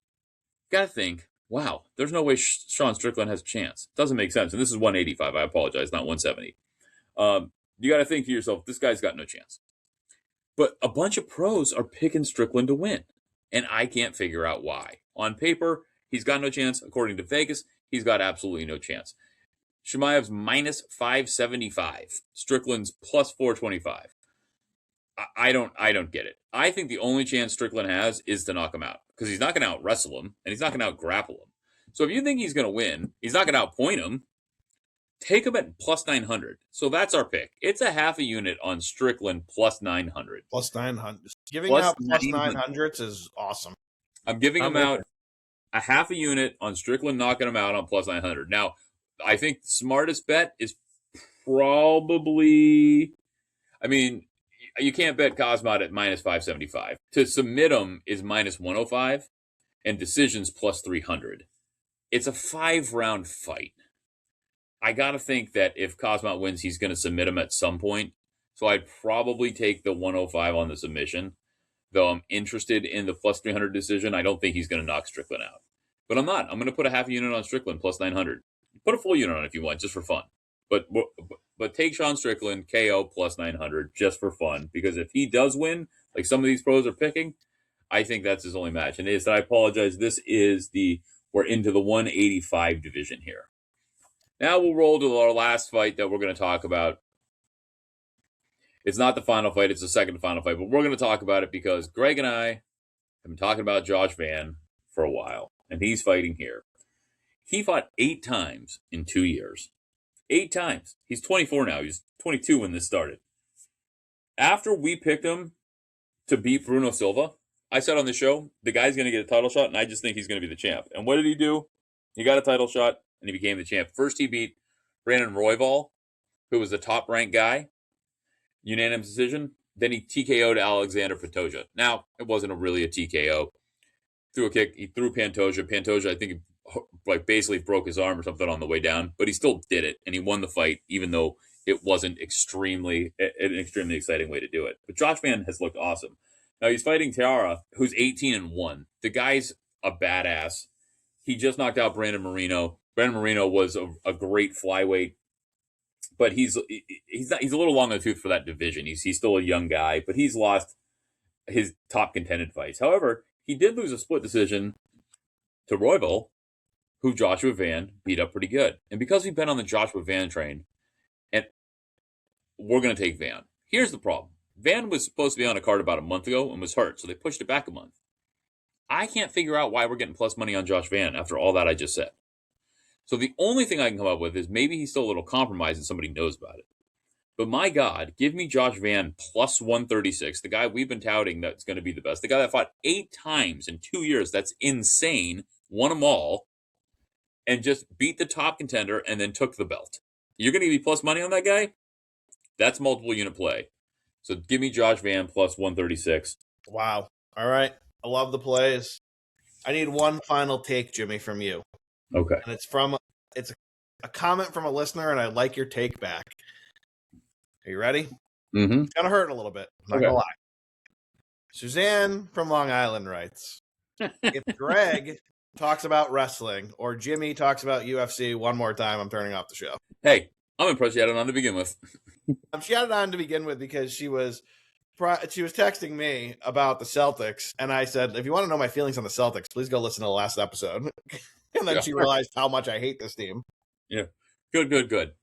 you gotta think, wow, there's no way Sean Strickland has a chance. Doesn't make sense. And this is 185. I apologize, not 170. You got to think to yourself, this guy's got no chance. But a bunch of pros are picking Strickland to win, and I can't figure out why. On paper, he's got no chance. According to Vegas, he's got absolutely no chance. Chimaev's minus 575. Strickland's plus 425. I don't get it. I think the only chance Strickland has is to knock him out, because he's not going to out wrestle him and he's not going to out grapple him. So if you think he's going to win, he's not going to outpoint him. Take him at plus 900. So that's our pick. It's a half a unit on Strickland plus 900. Plus 900. Giving out plus 900s is awesome. I'm giving him out a half a unit on Strickland, knocking him out on plus 900. Now, I think the smartest bet is probably, you can't bet Khamzat at minus 575. To submit him is minus 105, and decisions plus 300. It's a 5-round fight. I got to think that if Khamzat wins, he's going to submit him at some point. So I'd probably take the 105 on the submission, though I'm interested in the plus 300 decision. I don't think he's going to knock Strickland out. But I'm not. I'm going to put a half a unit on Strickland plus 900. Put a full unit on it if you want, just for fun. But take Sean Strickland, KO plus 900, just for fun. Because if he does win, like some of these pros are picking, I think that's his only match. And I apologize, we're into the 185 division here. Now we'll roll to our last fight that we're going to talk about. It's not the final fight, it's the second to final fight, but we're going to talk about it because Greg and I have been talking about Josh Van for a while, and he's fighting here. He fought 8 times in 2 years. 8 times. He's 24 now. He was 22 when this started. After we picked him to beat Bruno Silva, I said on the show, the guy's going to get a title shot, and I just think he's going to be the champ. And what did he do? He got a title shot, and he became the champ. First, he beat Brandon Royval, who was the top-ranked guy, unanimous decision. Then he TKO'd Alexander Pantoja. Now, it wasn't really a TKO. Threw a kick. He threw Pantoja. Pantoja, I think, basically broke his arm or something on the way down, but he still did it, and he won the fight, even though it wasn't an extremely exciting way to do it. But Josh Van has looked awesome. Now he's fighting Taira, who's 18-1. The guy's a badass. He just knocked out Brandon Moreno. Brandon Moreno was a great flyweight, but he's a little long in the tooth for that division. He's still a young guy, but he's lost his top contended fights. However, he did lose a split decision to Royval, who Joshua Van beat up pretty good. And because we've been on the Joshua Van train, and we're going to take Van. Here's the problem. Van was supposed to be on a card about a month ago and was hurt, so they pushed it back a month. I can't figure out why we're getting plus money on Josh Van after all that I just said. So the only thing I can come up with is maybe he's still a little compromised and somebody knows about it. But my God, give me Josh Van plus 136, the guy we've been touting that's going to be the best. The guy that fought 8 times in 2 years, that's insane, won them all, and just beat the top contender and then took the belt. You're going to give me plus money on that guy? That's multiple unit play. So give me Josh Van plus 136. Wow. All right. I love the plays. I need one final take, Jimmy, from you. Okay. And it's a comment from a listener, and I like your take back. Are you ready? Mm-hmm. It's gonna hurt a little bit. I'm not gonna lie. Suzanne from Long Island writes, if Greg talks about wrestling or Jimmy talks about UFC one more time, I'm turning off the show. Hey, I'm impressed you had it on to begin with. She had it on to begin with because she was texting me about the Celtics, and I said, if you want to know my feelings on the Celtics, please go listen to the last episode. And then she realized how much I hate this team. Yeah. Good.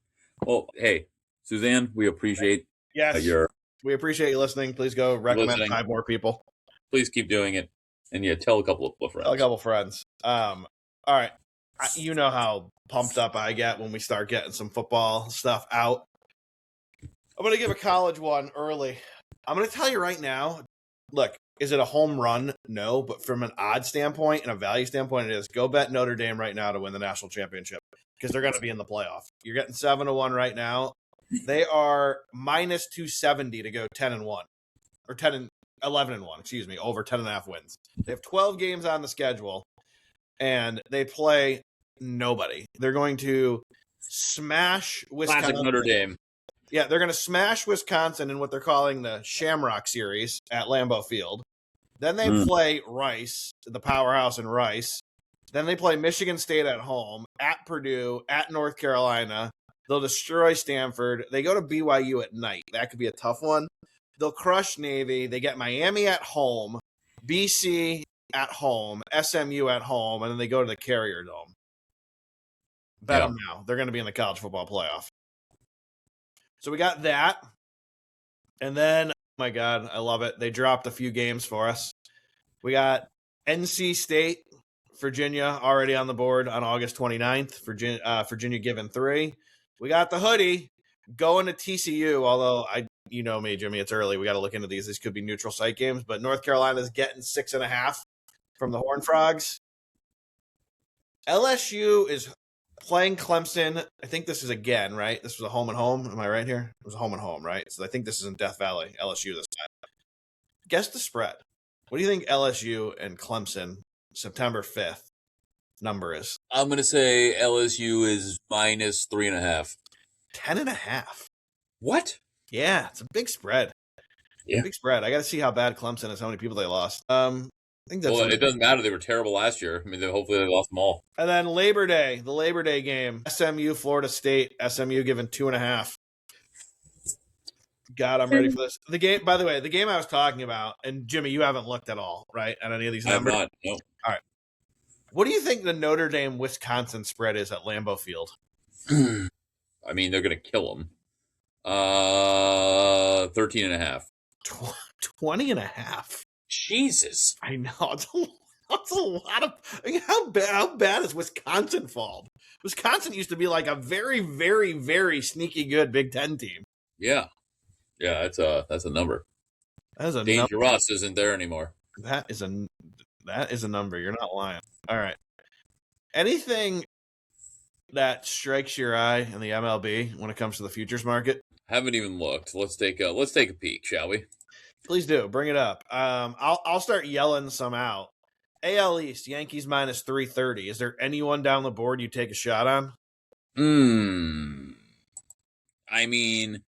Well, hey, Suzanne, we appreciate we appreciate you listening. Please go recommend 5 more people. Please keep doing it. And yeah, tell a couple of friends. Tell a couple friends. All right. You know how pumped up I get when we start getting some football stuff out. I'm going to give a college one early. I'm going to tell you right now, look, is it a home run? No, but from an odd standpoint and a value standpoint, it is. Go bet Notre Dame right now to win the national championship because they're going to be in the playoff. You're getting 7-1 right now. They are minus 270 to go 10-1 or 11-1, excuse me, over 10.5 wins. They have 12 games on the schedule and they play nobody. They're going to smash Wisconsin. Classic Notre Dame. Yeah, they're going to smash Wisconsin in what they're calling the Shamrock Series at Lambeau Field. Then they play Rice, the powerhouse in Rice. Then they play Michigan State at home, at Purdue, at North Carolina. They'll destroy Stanford. They go to BYU at night. That could be a tough one. They'll crush Navy. They get Miami at home, BC at home, SMU at home, and then they go to the Carrier Dome. Bet them now. They're going to be in the college football playoff. So we got that. And then, oh my God, I love it. They dropped a few games for us. We got NC State, Virginia already on the board on August 29th. Virginia given 3. We got the hoodie going to TCU, although you know me, Jimmy, it's early. We got to look into these. These could be neutral site games, but North Carolina's getting 6.5 from the Horned Frogs. LSU is playing Clemson. I think this is again, right? This was a home and home. Am I right here? It was a home and home, right? So I think this is in Death Valley, LSU this time. Guess the spread. What do you think LSU and Clemson September 5th number is? I'm going to say LSU is minus 3.5. 10.5. What? Yeah, it's a big spread. Yeah. Big spread. I got to see how bad Clemson is, how many people they lost. I think that's it doesn't matter. They were terrible last year. I mean, hopefully they lost them all. And then Labor Day, the Labor Day game, SMU, Florida State, SMU given 2.5. God, I'm ready for this. The game, by the way, the game I was talking about, and Jimmy, you haven't looked at all, right, at any of these numbers? I have not, no. All right. What do you think the Notre Dame-Wisconsin spread is at Lambeau Field? I mean, they're going to kill them. 13.5. 20.5. Jesus. I know. It's That's a lot of. I mean, how bad is Wisconsin fall? Wisconsin used to be like a very, very, very sneaky good Big Ten team. Yeah, that's a number. That is a Danger number. Ross isn't there anymore. That is a number. You're not lying. All right. Anything that strikes your eye in the MLB when it comes to the futures market? Haven't even looked. Let's take a peek, shall we? Please do. Bring it up. I'll start yelling some out. AL East, Yankees minus 330. Is there anyone down the board you take a shot on? I mean,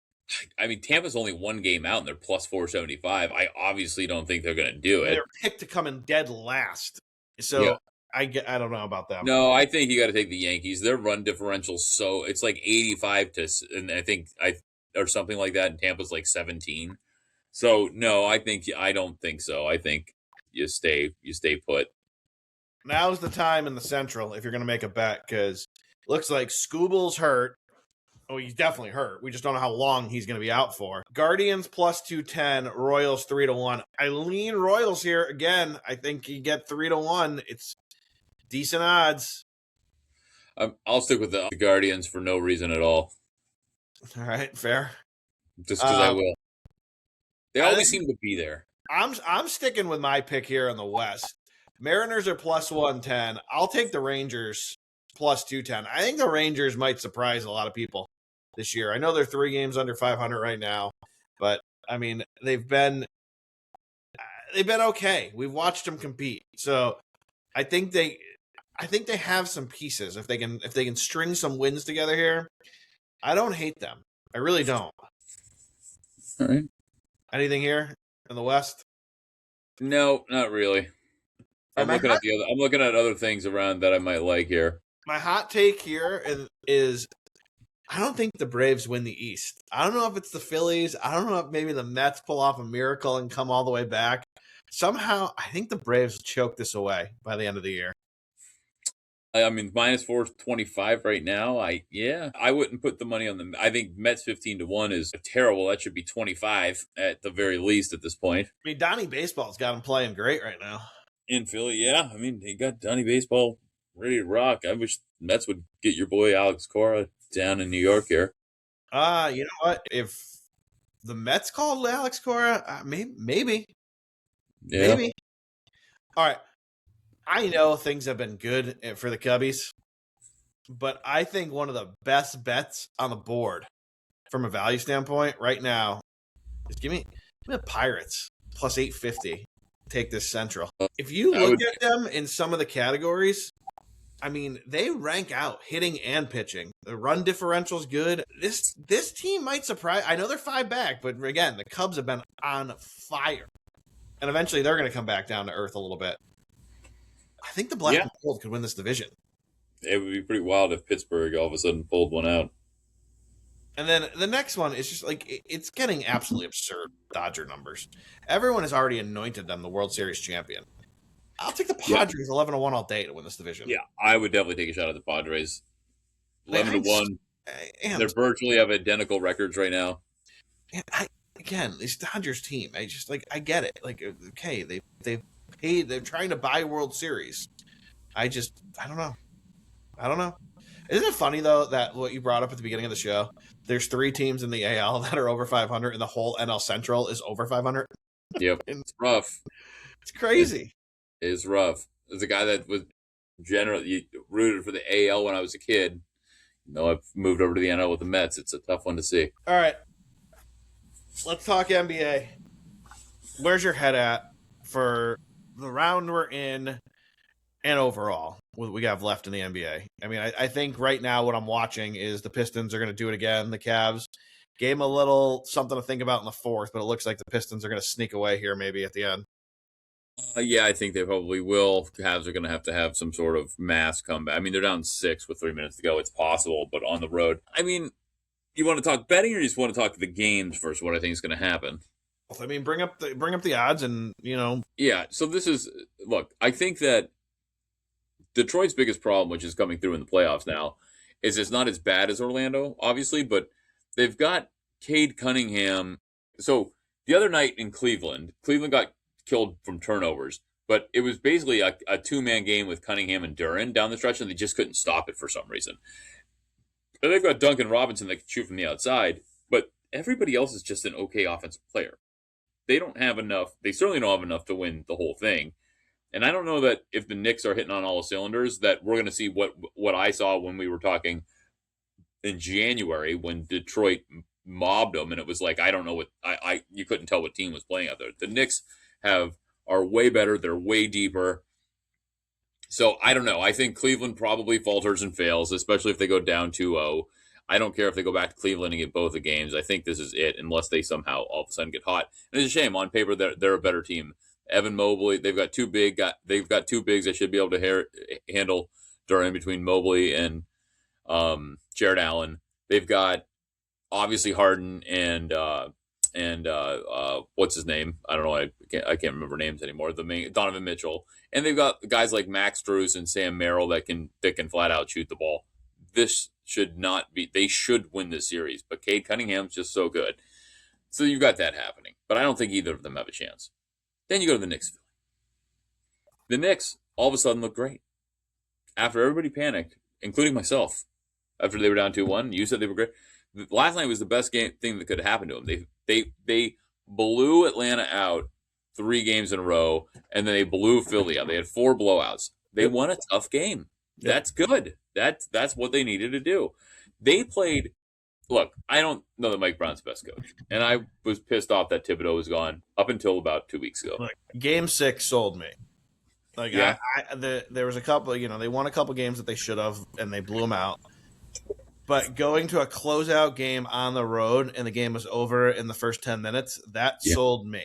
Tampa's only one game out and they're plus 475. I obviously don't think they're going to do it. They're picked to come in dead last. So yeah. I don't know about them. No, I think you got to take the Yankees. Their run differential, so it's like 85 to, and or something like that. And Tampa's like 17. So no, I don't think so. I think you stay put. Now's the time in the Central if you're going to make a bet, because looks like Scooble's hurt. Oh, he's definitely hurt. We just don't know how long he's going to be out for. Guardians plus 210, Royals 3-1. I lean Royals here again. I think you get 3-1. It's decent odds. I'll stick with the Guardians for no reason at all. All right, fair. Just because I will. They always seem to be there. I'm sticking with my pick here in the West. Mariners are plus 110. I'll take the Rangers plus 210. I think the Rangers might surprise a lot of people this year. I know they're 3 games under 500 right now, but I mean, they've been okay. We've watched them compete. So I think they have some pieces. If they can string some wins together here, I don't hate them. I really don't. All right. Anything here in the West? No, not really. I'm looking at other things around that I might like here. My hot take here is I don't think the Braves win the East. I don't know if it's the Phillies. I don't know if maybe the Mets pull off a miracle and come all the way back. Somehow, I think the Braves choke this away by the end of the year. I mean, minus 425 right now. I wouldn't put the money on them. I think Mets 15-1 is terrible. That should be 25 at the very least at this point. I mean, Donnie Baseball's got him playing great right now. In Philly, yeah. I mean, he got Donnie Baseball ready to rock. I wish Mets would get your boy Alex Cora down in New York here. You know what? If the Mets called Alex Cora, maybe. Yeah. Maybe. All right. I know things have been good for the Cubbies, but I think one of the best bets on the board from a value standpoint right now is give me the Pirates plus 850. Take this Central. If you look at them in some of the categories, I mean, they rank out hitting and pitching. The run differential is good. This team might surprise. I know they're 5 back, but again, the Cubs have been on fire. And eventually they're going to come back down to earth a little bit. I think the Black and Gold could win this division. It would be pretty wild if Pittsburgh all of a sudden pulled one out. And then the next one is just like, it's getting absolutely absurd Dodger numbers. Everyone has already anointed them the World Series champion. I'll take the Padres 11-1 all day to win this division. Yeah, I would definitely take a shot at the Padres. 11-1. They're virtually have identical records right now. Again, this Dodgers team, I get it. Like, okay, they've paid, they're trying to buy World Series. I don't know. Isn't it funny, though, that what you brought up at the beginning of the show, there's 3 teams in the AL that are over 500, and the whole NL Central is over 500? Yep. It's rough. It's crazy. It is rough. As a guy that was generally rooted for the AL when I was a kid, I've moved over to the NL with the Mets. It's a tough one to see. All right. Let's talk NBA. Where's your head at for the round we're in and overall what we have left in the NBA? I mean, I think right now what I'm watching is the Pistons are going to do it again. The Cavs gave them a little something to think about in the 4th, but it looks like the Pistons are going to sneak away here maybe at the end. Yeah, I think they probably will. Cavs are going to have some sort of mass comeback. I mean, they're down 6 with 3 minutes to go. It's possible, but on the road. I mean, you want to talk betting or you just want to talk the games first, what I think is going to happen? I mean, bring up the odds and, Yeah, so look, I think that Detroit's biggest problem, which is coming through in the playoffs now, is it's not as bad as Orlando, obviously, but they've got Cade Cunningham. So the other night in Cleveland got killed from turnovers, but it was basically a two-man game with Cunningham and Duran down the stretch, and they just couldn't stop it for some reason. And they've got Duncan Robinson that can shoot from the outside, but everybody else is just an okay offensive player. They don't have enough. They certainly don't have enough to win the whole thing. And I don't know that if the Knicks are hitting on all cylinders, that we're going to see what I saw when we were talking in January when Detroit mobbed them, and it was like, I don't know what you couldn't tell what team was playing out there. The Knicks are way better. They're way deeper. So I don't know. I think Cleveland probably falters and fails, especially if they go down 2-0. I don't care if they go back to Cleveland and get both the games. I think this is it, unless they somehow all of a sudden get hot. And it's a shame. On paper, they're a better team. Evan Mobley, they've got two bigs they should be able to handle during between Mobley and Jared Allen. They've got obviously Harden and what's his name? I don't know. I can't remember names anymore. Donovan Mitchell, and they've got guys like Max Strus and Sam Merrill that can flat out shoot the ball. This should not be. They should win this series, but Cade Cunningham's just so good. So you've got that happening, but I don't think either of them have a chance. Then you go to the Knicks. The Knicks all of a sudden look great after everybody panicked, including myself. After they were down 2-1, you said they were great. Last night was the best thing that could have happened to them. They blew Atlanta out 3 games in a row, and then they blew Philly out. They had 4 blowouts. They won a tough game. That's good. That's what they needed to do. They played. Look, I don't know that Mike Brown's the best coach, and I was pissed off that Thibodeau was gone up until about 2 weeks ago. Look, Game 6 sold me. Like, yeah. There was a couple. They won a couple games that they should have, and they blew them out. But going to a closeout game on the road and the game was over in the first 10 minutes, that sold me.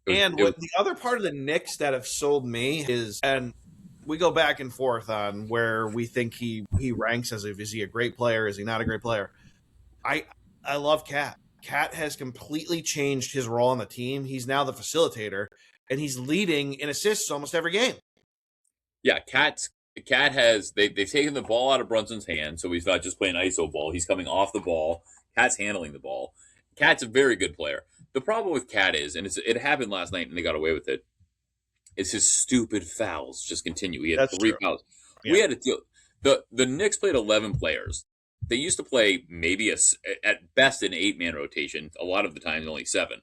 The other part of the Knicks that have sold me is, and we go back and forth on where we think he ranks as is he a great player, is he not a great player? I love Cat. Cat has completely changed his role on the team. He's now the facilitator, and he's leading in assists almost every game. Yeah, Cat has they've taken the ball out of Brunson's hand, so he's not just playing ISO ball. He's coming off the ball. Cat's handling the ball. Cat's a very good player. The problem with Cat is, and it happened last night, and they got away with it. It's his stupid fouls just continue. He had 3 fouls. Yeah. We had to deal. The Knicks played 11 players. They used to play maybe at best an 8-man rotation. A lot of the times only 7.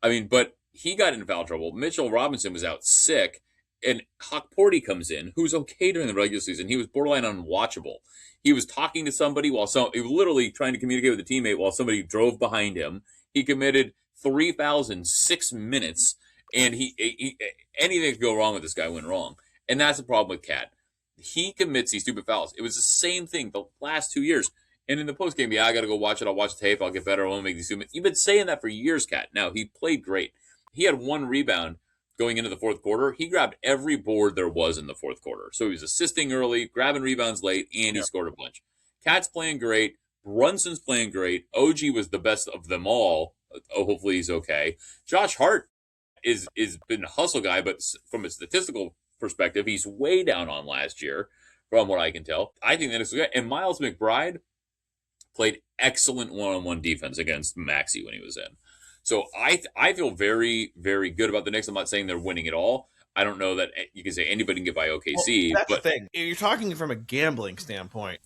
I mean, but he got into foul trouble. Mitchell Robinson was out sick. And Hawk-Porty comes in, who's okay during the regular season. He was borderline unwatchable. He was talking to somebody he was literally trying to communicate with a teammate while somebody drove behind him. He committed 3 fouls in 6 minutes, and he anything could go wrong with this guy went wrong. And that's the problem with Cat. He commits these stupid fouls. It was the same thing the last 2 years. And in the postgame, I got to go watch it. I'll watch the tape. I'll get better. I won't make these stupid. You've been saying that for years, Cat. Now, he played great. He had 1 rebound going into the fourth quarter. He grabbed every board there was in the fourth quarter. So he was assisting early, grabbing rebounds late, and he scored a bunch. Cat's playing great. Brunson's playing great. OG was the best of them all. Hopefully he's okay. Josh Hart is been a hustle guy, but from a statistical perspective, he's way down on last year, from what I can tell. I think that is good. And Miles McBride played excellent one-on-one defense against Maxey when he was in. So I feel very, very good about the Knicks. I'm not saying they're winning it all. I don't know that you can say anybody can get by OKC. Well, that's the thing. You're talking from a gambling standpoint.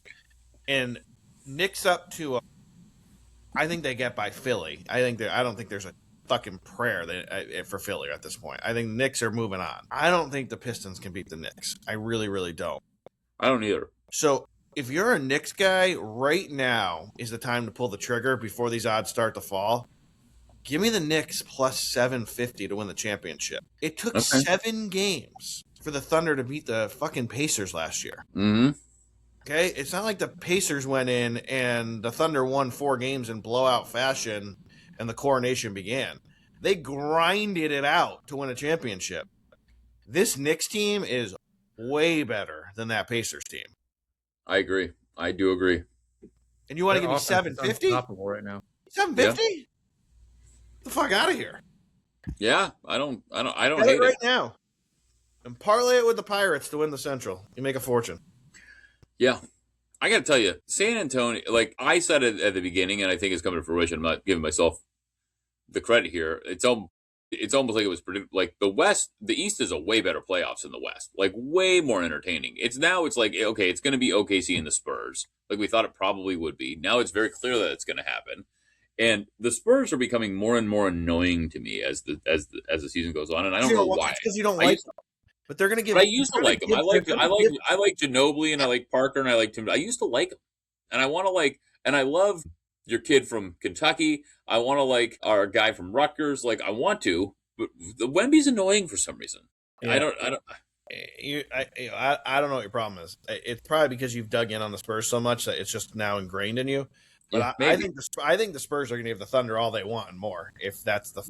And Knicks up to, I think they get by Philly. I don't think there's a fucking prayer for Philly at this point. I think Knicks are moving on. I don't think the Pistons can beat the Knicks. I really, really don't. I don't either. So if you're a Knicks guy, right now is the time to pull the trigger before these odds start to fall. Give me the Knicks plus 750 to win the championship. It took 7 games for the Thunder to beat the fucking Pacers last year. Mm-hmm. Okay? It's not like the Pacers went in and the Thunder won 4 games in blowout fashion and the coronation began. They grinded it out to win a championship. This Knicks team is way better than that Pacers team. I agree. I do agree. And you want to give me 750? Right now. 750? Yeah. The fuck out of here. Yeah, I don't hate it right now. And parlay it with the Pirates to win the Central. You make a fortune. Yeah. I got to tell you, San Antonio, like I said it at the beginning, and I think it's coming to fruition. I'm not giving myself the credit here. It's all it's almost like it was predicted. Like the East is a way better playoffs than the West. Like way more entertaining. It's like okay, it's going to be OKC and the Spurs. Like we thought it probably would be. Now it's very clear that it's going to happen. And the Spurs are becoming more and more annoying to me as the season goes on, and I don't know why. Because you don't like them, but they're going to give. But I used to like them. I like Ginobili, and I like Parker, and I like Tim. I used to like them, and I want to like, and I love your kid from Kentucky. I want to like our guy from Rutgers. Like I want to, but the Wemby's annoying for some reason. Yeah. I don't. I don't know what your problem is. It's probably because you've dug in on the Spurs so much that it's just now ingrained in you. But Yeah, I think the Spurs are going to give the Thunder all they want and more if that's the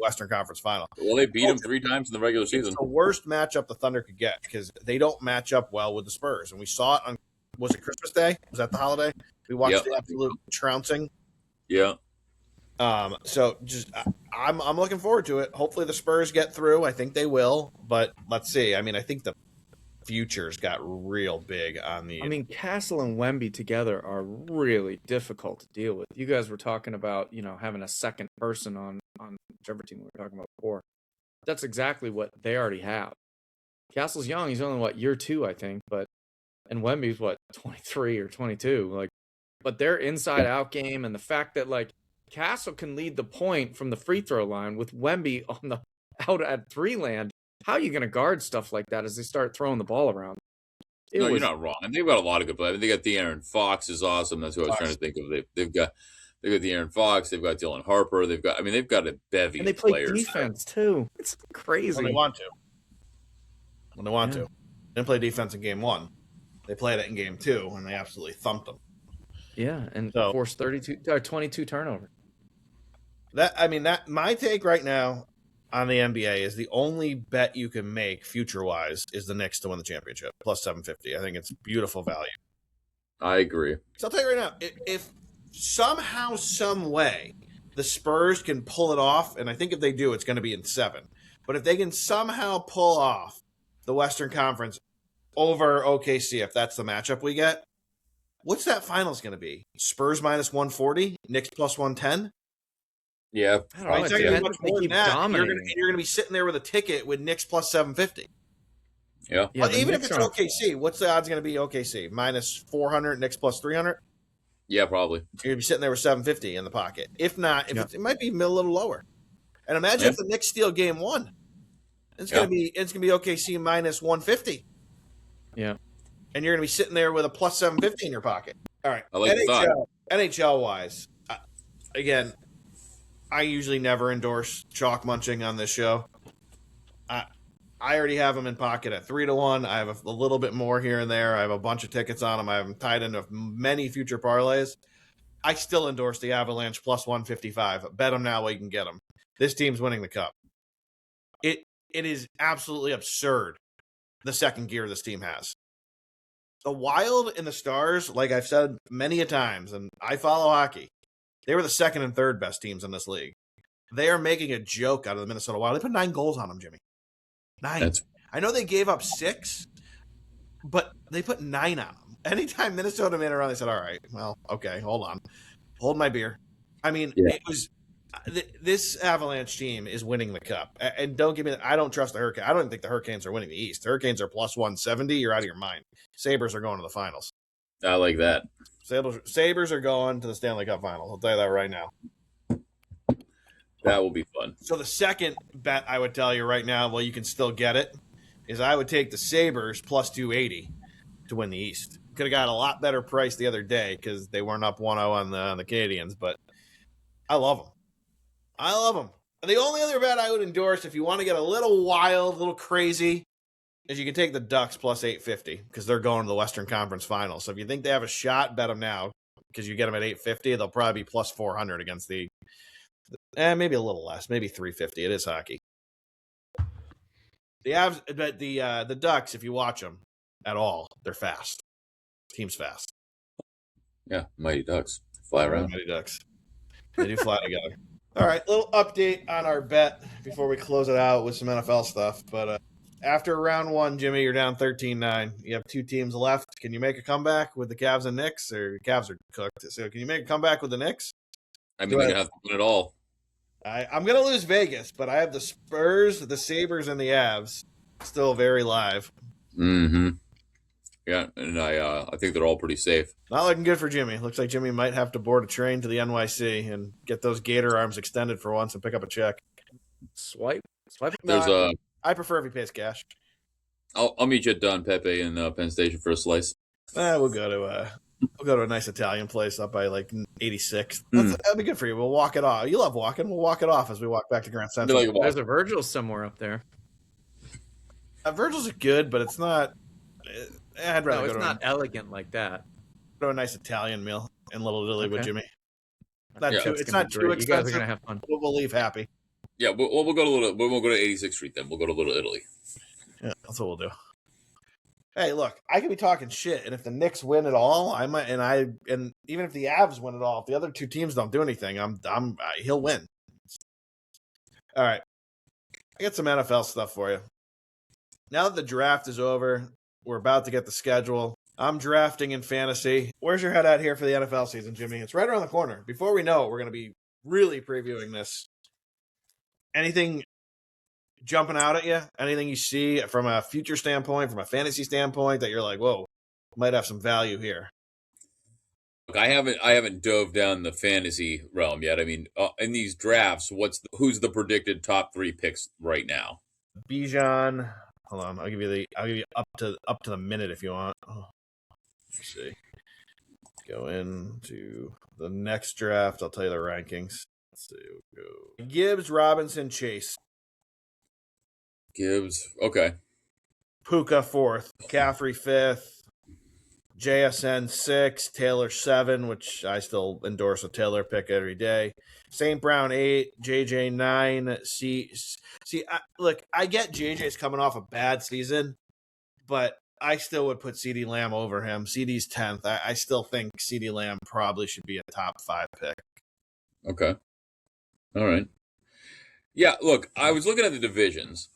Western Conference Final. Well, they beat them 3 times in the regular season. It's the worst matchup the Thunder could get because they don't match up well with the Spurs, and we saw it on was it Christmas Day? Was that the holiday? We watched the absolute trouncing. Yeah. So just I'm looking forward to it. Hopefully the Spurs get through. I think they will, but let's see. I mean, I think the futures got real big on the. I mean, Castle and Wemby together are really difficult to deal with. You guys were talking about, having a second person on whichever team we were talking about before. That's exactly what they already have. Castle's young; he's only year 2, I think, and Wemby's 23 or 22. But their inside out game and the fact that Castle can lead the point from the free throw line with Wemby on the out at 3 land. How are you going to guard stuff like that as they start throwing the ball around? You're not wrong. And they've got a lot of good players. They got De'Aaron Fox is awesome. That's what I was trying to think of. They've got De'Aaron Fox. They've got Dylan Harper. They've got a bevy and they of play players. Defense too. It's crazy. When they want to. They didn't play defense in game 1. They played it in game 2, and they absolutely thumped them. Yeah, and forced 22 turnovers. That my take right now on the NBA is the only bet you can make future-wise is the Knicks to win the championship, plus 750. I think it's beautiful value. I agree. So I'll tell you right now, if somehow, some way, the Spurs can pull it off, and I think if they do, it's going to be in 7. But if they can somehow pull off the Western Conference over OKC, if that's the matchup we get, what's that finals going to be? Spurs minus 140, Knicks plus 110? Yeah, I don't know. You're going to be sitting there with a ticket with Knicks plus 750. Yeah. But even if it's OKC, what's the odds going to be OKC? Minus 400, Knicks plus 300? Yeah, probably. You're going to be sitting there with 750 in the pocket. If not, it might be a little lower. And imagine if the Knicks steal game 1. It's going to be OKC minus 150. Yeah. And you're going to be sitting there with a plus 750 in your pocket. All right. I like the thought. NHL-wise, again, I usually never endorse chalk munching on this show. I already have them in pocket at 3-1. I have a little bit more here and there. I have a bunch of tickets on them. I have them tied into many future parlays. I still endorse the Avalanche plus 155. Bet them now while you can get them. This team's winning the cup. It is absolutely absurd, the second gear this team has. The Wild and the Stars, like I've said many a times, and I follow hockey, they were the second and third best teams in this league. They are making a joke out of the Minnesota Wild. They put 9 goals on them, Jimmy. 9. I know they gave up 6, but they put 9 on them. Anytime Minnesota made it around, they said, all right, well, okay, hold on. Hold my beer. I mean, it was this Avalanche team is winning the cup. And don't give me I don't trust the Hurricanes. I don't think the Hurricanes are winning the East. The Hurricanes are plus 170. You're out of your mind. Sabres are going to the finals. I like that. Sabres are going to the Stanley Cup Finals. I'll tell you that right now. That will be fun. So the second bet I would tell you right now, well, you can still get it, is I would take the Sabres plus 280 to win the East. Could have got a lot better price the other day because they weren't up 1-0 on the Canadiens, but I love them. I love them. And the only other bet I would endorse if you want to get a little wild, a little crazy, is you can take the Ducks plus 850 because they're going to the Western Conference Finals. So if you think they have a shot, bet them now because you get them at 850. They'll probably be plus 400 against maybe a little less, maybe 350. It is hockey. The Ducks, if you watch them at all, they're fast. Team's fast. Yeah, Mighty Ducks fly around. Mighty Ducks. They do fly together. All right, little update on our bet before we close it out with some NFL stuff. But after round 1, Jimmy, you're down 13-9. You have 2 teams left. Can you make a comeback with the Cavs and Knicks? Or the Cavs are cooked. So can you make a comeback with the Knicks? I mean, they're going to have to win it all. I'm going to lose Vegas, but I have the Spurs, the Sabres, and the Avs still very live. Mm-hmm. Yeah, and I think they're all pretty safe. Not looking good for Jimmy. Looks like Jimmy might have to board a train to the NYC and get those gator arms extended for once and pick up a check. Swipe. There's I prefer if he pays cash. I'll meet you at Don Pepe in Penn Station for a slice. We'll go to a nice Italian place up by like 86. That'll be good for you. We'll walk it off. You love walking. We'll walk it off as we walk back to Grand Central. Like There's a Virgil's somewhere up there. Virgil's are good, but it's not. I'd rather No, go it's to not elegant like that. a nice Italian meal in Little Italy with Okay. Jimmy. It's gonna not be too great. You guys are expensive. gonna have fun. We'll leave happy. Yeah, we'll go to we'll go to 86th Street then. We'll go to Little Italy. Yeah, that's what we'll do. Hey, look, I could be talking shit, and if the Knicks win it all, I might, and even if the Avs win it all, if the other two teams don't do anything, he'll win. All right, I got some NFL stuff for you. Now that the draft is over, we're about to get the schedule. I'm drafting in fantasy. Where's your head at here for the NFL season, Jimmy? It's right around the corner. Before we know it, we're going to be really previewing this. Anything jumping out at you? Anything you see from a future standpoint, from a fantasy standpoint, that you're like, whoa, might have some value here? Look, I haven't dove down the fantasy realm yet. I mean, in these drafts, who's the predicted top 3 picks right now? Bijan. Hold on, I'll give you up to the minute if you want. Let's see. Go into the next draft. I'll tell you the rankings. Let's see. We'll go Gibbs, Robinson, Chase. Gibbs. Okay. Puka 4th, Caffrey 5th, JSN 6, Taylor 7, which I still endorse a Taylor pick every day. St. Brown 8, JJ 9. Look, I get JJ's coming off a bad season, but I still would put CeeDee Lamb over him. CeeDee's 10th. I still think CeeDee Lamb probably should be a top 5 pick. Okay. All right. Yeah, look, I was looking at the divisions,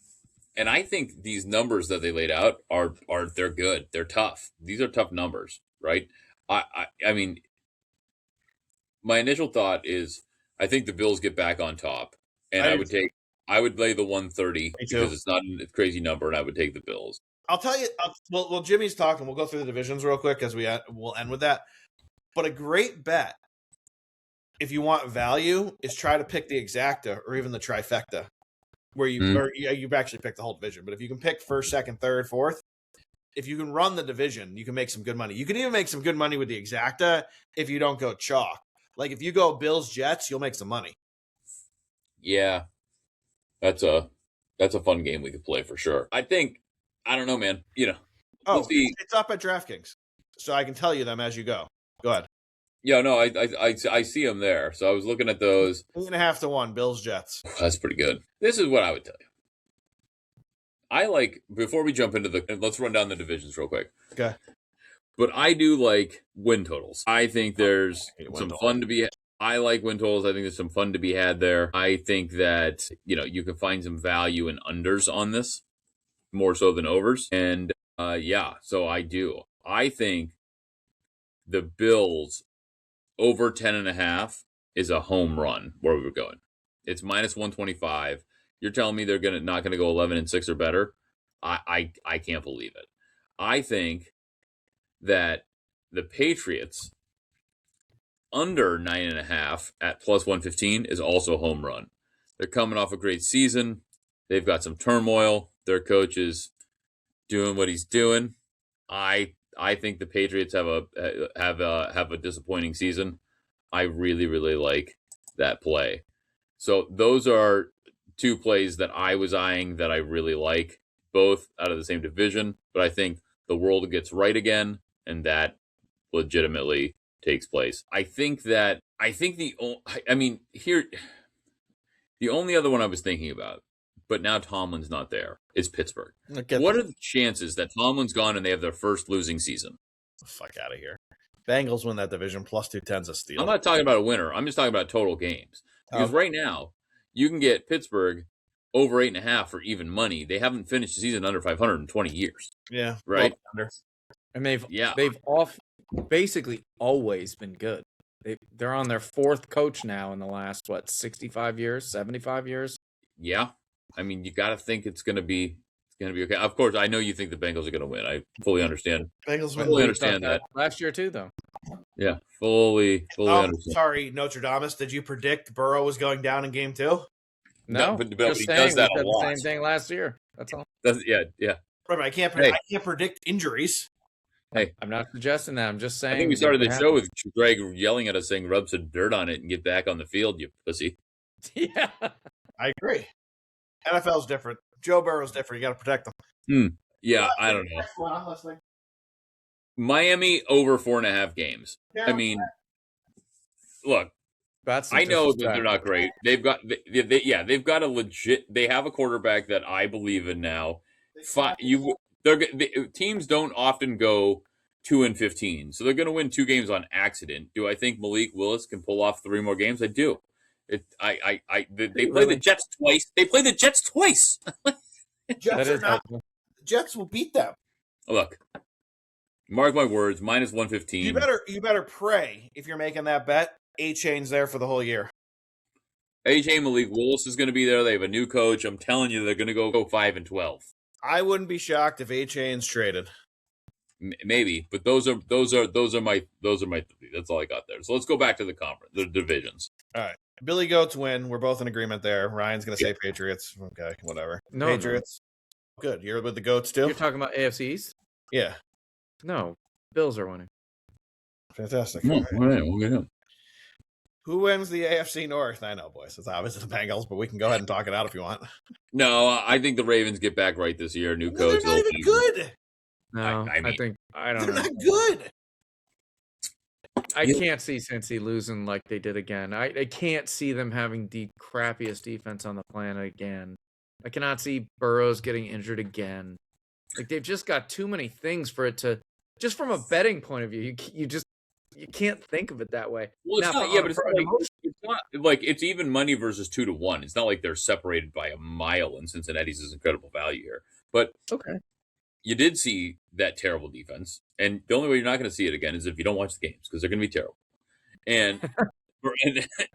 and I think these numbers that they laid out they're good. They're tough. These are tough numbers, right? I mean, my initial thought is I think the Bills get back on top, and I would lay the 130 because it's not a crazy number, and I would take the Bills. I'll tell you. Well, Jimmy's talking. We'll go through the divisions real quick as we'll end with that. But a great bet, if you want value, is try to pick the exacta or even the trifecta, where you've actually picked the whole division. But if you can pick 1st, 2nd, 3rd, 4th, if you can run the division, you can make some good money. You can even make some good money with the exacta if you don't go chalk. Like if you go Bills, Jets, you'll make some money. Yeah, that's a fun game we could play for sure. I don't know, man. We'll see. It's up at DraftKings, so I can tell you them as you go. Go ahead. Yeah, no, I see them there. So I was looking at those. 3.5 to 1, Bills, Jets. That's pretty good. This is what I would tell you. I like, before we jump into let's run down the divisions real quick. Okay. But I do like win totals. I think there's some fun to be. I like win totals. I think there's some fun to be had there. I think that you can find some value in unders on this, more so than overs. And so I do. I think the Bills over 10.5 is a home run where we were going. It's minus 125. You're telling me they're not gonna go 11-6 or better? I can't believe it. I think that the Patriots under 9.5 at plus 115 is also a home run. They're coming off a great season. They've got some turmoil. Their coach is doing what he's doing. I think the Patriots have a disappointing season. I really, really like that play. So those are 2 plays that I was eyeing that I really like, both out of the same division. But I think the world gets right again, and that legitimately takes place. The only other one I was thinking about, but now Tomlin's not there, is Pittsburgh. What are the chances that Tomlin's gone and they have their first losing season? Fuck out of here. Bengals win that division, plus 210's a steal. I'm not talking about a winner. I'm just talking about total games. Because right now, you can get Pittsburgh over 8.5 for even money. They haven't finished the season under 500 in 20 years. Yeah. Right? And they've basically always been good. They're on their fourth coach now in the last 65 years, 75 years. Yeah, I mean, you got to think it's going to be okay. Of course, I know you think the Bengals are going to win. I fully understand. Bengals win. Fully understand that. Last year too, though. Yeah, fully understand. Sorry, Notre Dame. Did you predict Burrow was going down in game 2? No, but just he saying, does that we a said lot. the same thing last year. That's all. Yeah. Right, but I can't predict injuries. Hey, I'm not suggesting that. I'm just saying. I think we started the show with Greg yelling at us saying, "Rub some dirt on it and get back on the field, you pussy." Yeah, I agree. NFL's different. Joe Burrow's different. You got to protect them. Yeah, I don't know. Well, I'm listening. Miami over 4.5 games. I mean, look, I know that they're not great. They've got, they've got a legit. They have a quarterback that I believe in now. Teams don't often go 2-15, so they're going to win 2 games on accident. Do I think Malik Willis can pull off 3 more games? I do. They play the Jets twice. They play the Jets twice. Jets will beat them. Look, mark my words. Minus 115. You better pray if you're making that bet. A-Chain's there for the whole year. A.J. Malik Willis is going to be there. They have a new coach. I'm telling you, they're going to go 5-12. I wouldn't be shocked if A-Chain's traded. Maybe, but those are my 3. That's all I got there. So let's go back to the divisions. All right. Billy Goats win. We're both in agreement there. Ryan's going to say Patriots. Okay, whatever. No, Patriots. No. Good. You're with the Goats too? You're talking about AFC East? Yeah. No. Bills are winning. Fantastic. All right, we'll get him. Who wins the AFC North? I know, boys. It's obviously the Bengals, but we can go ahead and talk it out if you want. No, I think the Ravens get back right this year. New coach. They're not even good. No, I don't know. They're not good. I can't see Cincy losing like they did again. I can't see them having the crappiest defense on the planet again. I cannot see Burrows getting injured again. Like, they've just got too many things for it to. Just from a betting point of view, you can't think of it that way. Well, it's not. Yeah, but it's not like it's even money versus 2-1. It's not like they're separated by a mile, and Cincinnati's is incredible value here. But okay. You did see that terrible defense, and the only way you're not going to see it again is if you don't watch the games, because they're going to be terrible.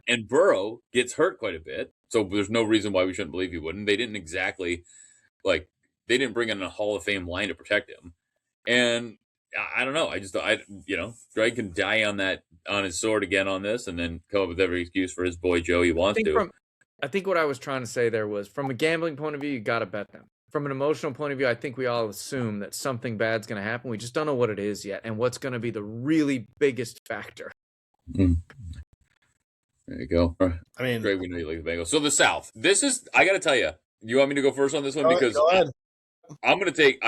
And Burrow gets hurt quite a bit, so there's no reason why we shouldn't believe he wouldn't. They didn't exactly they didn't bring in a Hall of Fame line to protect him, and I don't know. Greg can die on his sword again on this, and then come up with every excuse for his boy Joe he wants to. I think what I was trying to say there was, from a gambling point of view, you got to bet them. From an emotional point of view, I think we all assume that something bad's going to happen. We just don't know what it is yet, and what's going to be the really biggest factor. There you go. I mean, Greg, we know you like the Bengals. So the South. This is. I got to tell you. You want me to go first on this one? Because go ahead. I'm going to take.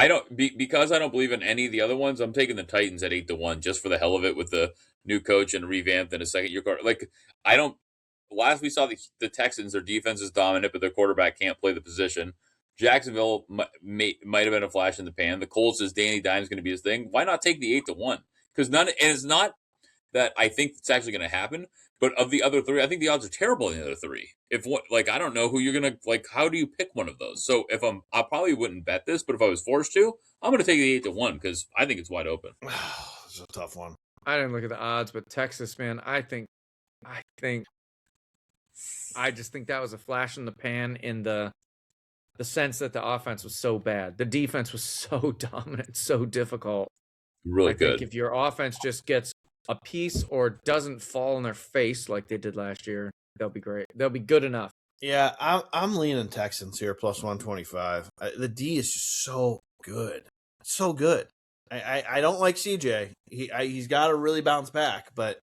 Because I don't believe in any of the other ones. I'm taking the Titans at 8-1 just for the hell of it with the new coach and revamped in a second-year quarterback. Last we saw the Texans, their defense is dominant, but their quarterback can't play the position. Jacksonville might have been a flash in the pan. The Colts is Danny Dimes going to be his thing. Why not take the 8-1? Because and it's not that I think it's actually going to happen, but of the other 3, I think the odds are terrible in the other 3. I don't know who you're going to how do you pick one of those? So I probably wouldn't bet this, but if I was forced to, I'm going to take the 8-1 because I think it's wide open. This is a tough one. I didn't look at the odds, but Texas, man, I just think that was a flash in the pan in the sense that the offense was so bad. The defense was so dominant, so difficult. Really good. I think if your offense just gets a piece or doesn't fall in their face like they did last year, they'll be great. They'll be good enough. Yeah, I'm leaning Texans here, plus 125. The D is just so good. So good. I don't like CJ. He's got to really bounce back, but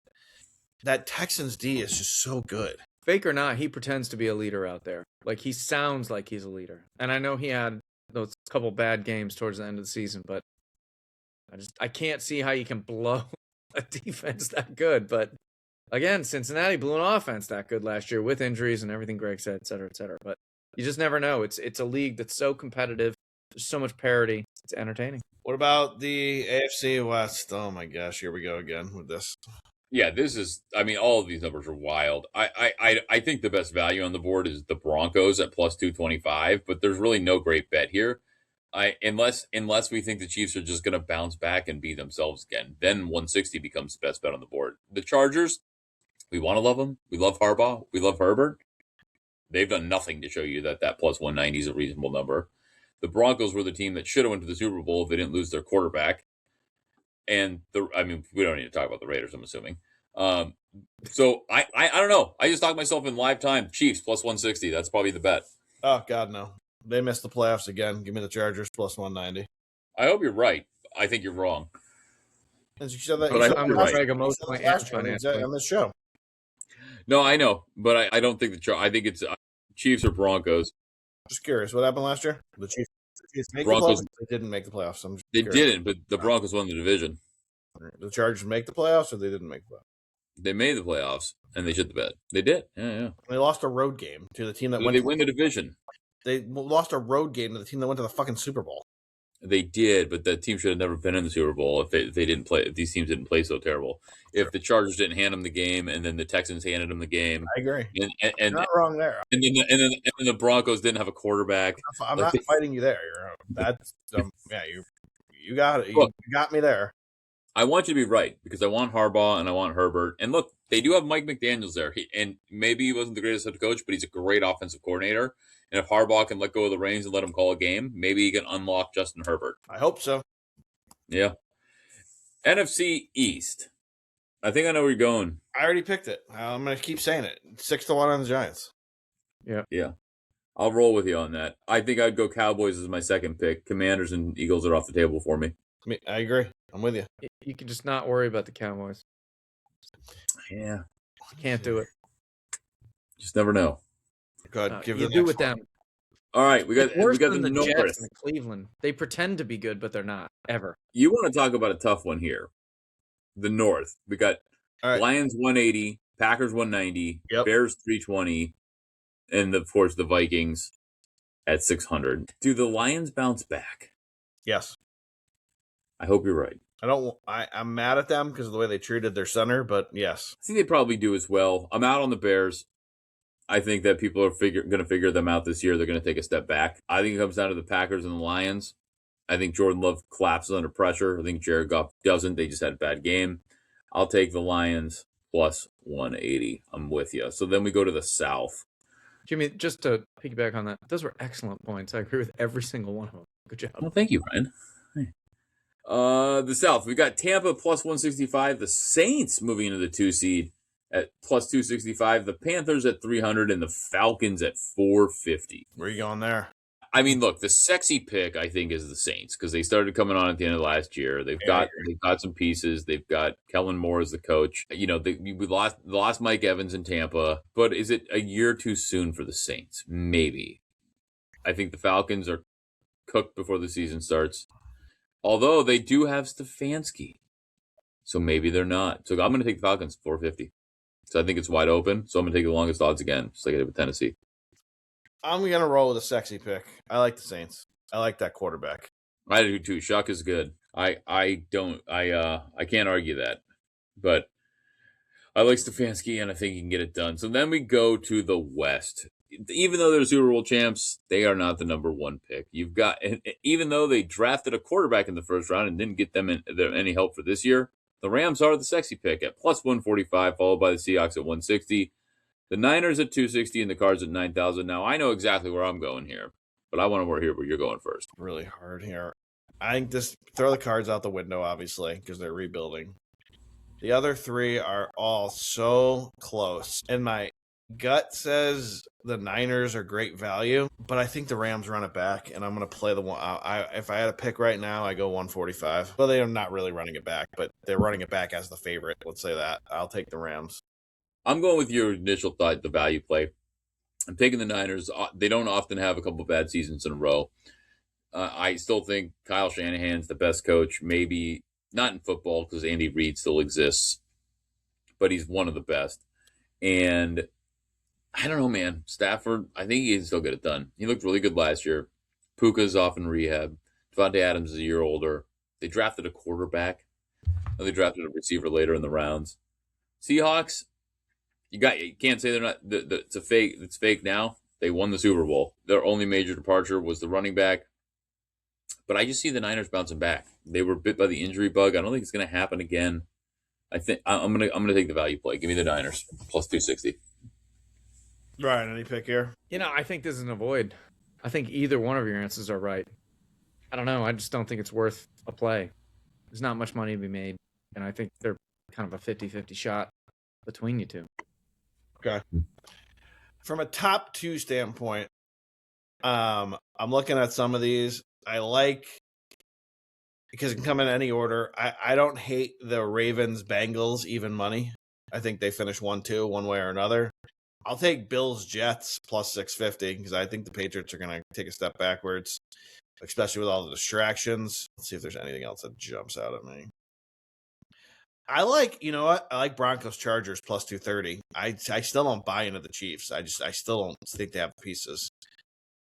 that Texans D is just so good. Fake or not, he pretends to be a leader out there. Like, he sounds like he's a leader. And I know he had those couple bad games towards the end of the season, but I can't see how you can blow a defense that good. But again, Cincinnati blew an offense that good last year with injuries and everything Greg said, et cetera, et cetera. But you just never know. It's a league that's so competitive. There's so much parity. It's entertaining. What about the AFC West? Oh my gosh, here we go again with this. Yeah, this is. I mean, all of these numbers are wild. I think the best value on the board is the Broncos at plus 225, but there's really no great bet here. Unless we think the Chiefs are just going to bounce back and be themselves again, then 160 becomes the best bet on the board. The Chargers, We want to love them. We love Harbaugh. We love Herbert. They've done nothing to show you that plus 190 is a reasonable number. The Broncos were the team that should have went to the Super Bowl if they didn't lose their quarterback. And we don't need to talk about the Raiders, I'm assuming. So I don't know. I just talked myself in live time. Chiefs plus 160. That's probably the bet. Oh God, no! They missed the playoffs again. Give me the Chargers plus 190. I hope you're right. I think you're wrong. As you said that, But I'm right. On this show. No, I know, but I don't think I think it's Chiefs or Broncos. Just curious, what happened last year? The Chiefs make Broncos. The playoffs? They didn't make the playoffs. They didn't, but the Broncos won the division. The Chargers make the playoffs, or they didn't make the playoffs? They made the playoffs, and they shit the bed. They did. Yeah. They lost a road game to the team that went. They win the division. They lost a road game to the team that went to the fucking Super Bowl. They did, but that team should have never been in the Super Bowl if they didn't play. If these teams didn't play so terrible. If the Chargers didn't hand them the game, and then the Texans handed them the game, I agree. And you're not wrong there. And then the Broncos didn't have a quarterback. I'm not fighting you there. That's you got it. You got me there. I want you to be right because I want Harbaugh and I want Herbert. And look, they do have Mike McDaniels there. And maybe he wasn't the greatest head coach, but he's a great offensive coordinator. And if Harbaugh can let go of the reins and let him call a game, maybe he can unlock Justin Herbert. I hope so. Yeah. NFC East. I think I know where you're going. I already picked it. I'm going to keep saying it. 6-1 on the Giants. Yeah. I'll roll with you on that. I think I'd go Cowboys as my second pick. Commanders and Eagles are off the table for me. I agree. I'm with you. You can just not worry about the Cowboys. Yeah. Can't do it. Just never know. Good. Give you do with them. All right, we got the North. Jets and Cleveland. They pretend to be good, but they're not ever. You want to talk about a tough one here? The North. We got Lions 180, Packers 190, Bears 320, and of course the Vikings at 600. Do the Lions bounce back? Yes. I hope you're right. I'm mad at them because of the way they treated their center, but yes. I think they probably do as well. I'm out on the Bears. I think that people are going to figure them out this year. They're going to take a step back. I think it comes down to the Packers and the Lions. I think Jordan Love collapses under pressure. I think Jared Goff doesn't. They just had a bad game. I'll take the Lions plus 180. I'm with you. So then we go to the South. Jimmy, just to piggyback on that, those were excellent points. I agree with every single one of them. Good job. Well, thank you, Ryan. Hey. The South, we got Tampa plus 165. The Saints moving into the 2 seed at plus 265. The Panthers at 300 and the Falcons at 450. Where are you going there? I mean, look, the sexy pick I think is the Saints because they started coming on at the end of last year. They've got some pieces. They've got Kellen Moore as the coach. You know, we lost Mike Evans in Tampa, but is it a year too soon for the Saints? Maybe. I think the Falcons are cooked before the season starts. Although they do have Stefanski. So maybe they're not. So I'm going to take the Falcons 450. So I think it's wide open. So I'm going to take the longest odds again, just like I did with Tennessee. I'm going to roll with a sexy pick. I like the Saints. I like that quarterback. I do too. Shuck is good. I can't argue that. But I like Stefanski and I think he can get it done. So then we go to the West. Even though they're Super Bowl champs, they are not the number one pick. You've got, even though they drafted a quarterback in the first round and didn't get them any help for this year, the Rams are the sexy pick at plus 145, followed by the Seahawks at 160, the Niners at 260, and the Cards at 9,000. Now, I know exactly where I'm going here, but I want to hear where you're going first. Really hard here. I think just throw the Cards out the window, obviously, because they're rebuilding. The other three are all so close. And my gut says the Niners are great value, but I think the Rams run it back, and I'm going to play the one. If I had a pick right now, I go 145. Well, they are not really running it back, but they're running it back as the favorite. Let's say that. I'll take the Rams. I'm going with your initial thought, the value play. I'm taking the Niners. They don't often have a couple bad seasons in a row. I still think Kyle Shanahan's the best coach, maybe not in football because Andy Reid still exists, but he's one of the best. And I don't know, man. Stafford, I think he can still get it done. He looked really good last year. Puka's off in rehab. Devontae Adams is a year older. They drafted a quarterback. They drafted a receiver later in the rounds. Seahawks, you can't say they're not. It's a fake. It's fake now. They won the Super Bowl. Their only major departure was the running back. But I just see the Niners bouncing back. They were bit by the injury bug. I don't think it's going to happen again. I think I'm gonna take the value play. Give me the Niners plus 260. Ryan, any pick here? I think this is an avoid. I think either one of your answers are right. I don't know. I just don't think it's worth a play. There's not much money to be made, and I think they're kind of a 50-50 shot between you two. Okay. From a top 2 standpoint, I'm looking at some of these. I like, because it can come in any order. I don't hate the Ravens Bengals even money. I think they finish 1-2 one way or another. I'll take Bills Jets plus 650 because I think the Patriots are going to take a step backwards, especially with all the distractions. Let's see if there's anything else that jumps out at me. I like, you know what? I like Broncos Chargers plus 230. I still don't buy into the Chiefs. I still don't think they have pieces.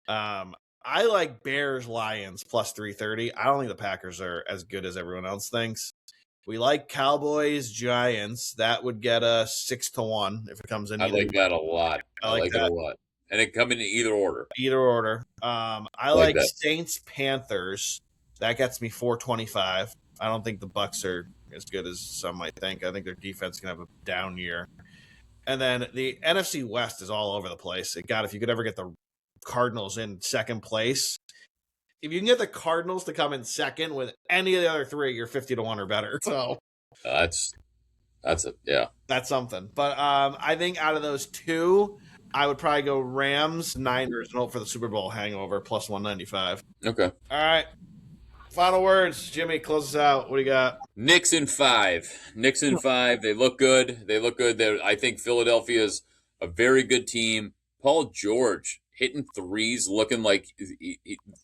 I like Bears Lions plus 330. I don't think the Packers are as good as everyone else thinks. We like Cowboys Giants. That would get us 6-1 if it comes in. I like that a lot. I like that a lot. And it come in either order. Either order. I like Saints Panthers. That gets me 425. I don't think the Bucks are as good as some might think. I think their defense can have a down year. And then the NFC West is all over the place. God, if you could ever get the Cardinals in second place, if you can get the Cardinals to come in second with any of the other 3, you're 50-1 or better. So that's something. But I think out of those 2, I would probably go Rams, Niners, and hope for the Super Bowl hangover plus 195. Okay. All right. Final words, Jimmy. Close us out. What do you got? Knicks in 5. Knicks in 5. They look good. I think Philadelphia's a very good team. Paul George hitting threes, looking like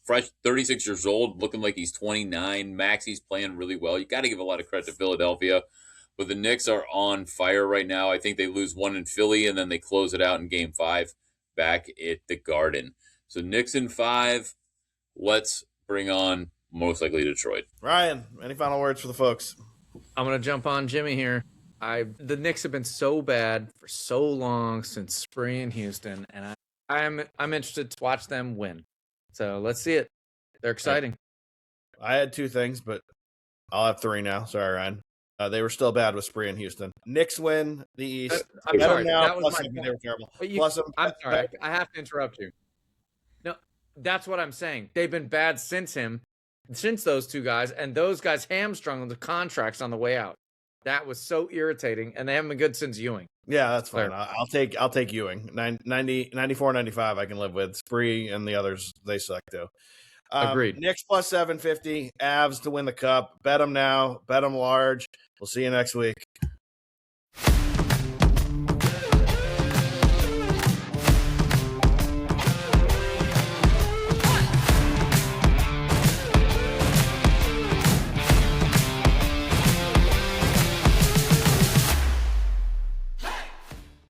fresh, 36 years old, looking like he's 29. Maxey's playing really well. You got to give a lot of credit to Philadelphia. But the Knicks are on fire right now. I think they lose 1 in Philly, and then they close it out in Game 5 back at the Garden. So Knicks in 5. Let's bring on most likely Detroit. Ryan, any final words for the folks? I'm going to jump on Jimmy here. The Knicks have been so bad for so long since Spree in Houston, and I'm interested to watch them win. So let's see it. They're exciting. I had 2 things, but I'll have 3 now. Sorry, Ryan. They were still bad with Spree in Houston. Knicks win the East. I'm sorry. That was my point. They were terrible. I'm sorry. I have to interrupt you. No, that's what I'm saying. They've been bad since those 2 guys, and those guys hamstrung the contracts on the way out. That was so irritating, and they haven't been good since Ewing. Yeah, that's fine. I'll take Ewing. 94, 95 I can live with. Spree and the others, they suck too. Agreed. Knicks plus 750. Avs to win the cup. Bet them now. Bet them large. We'll see you next week.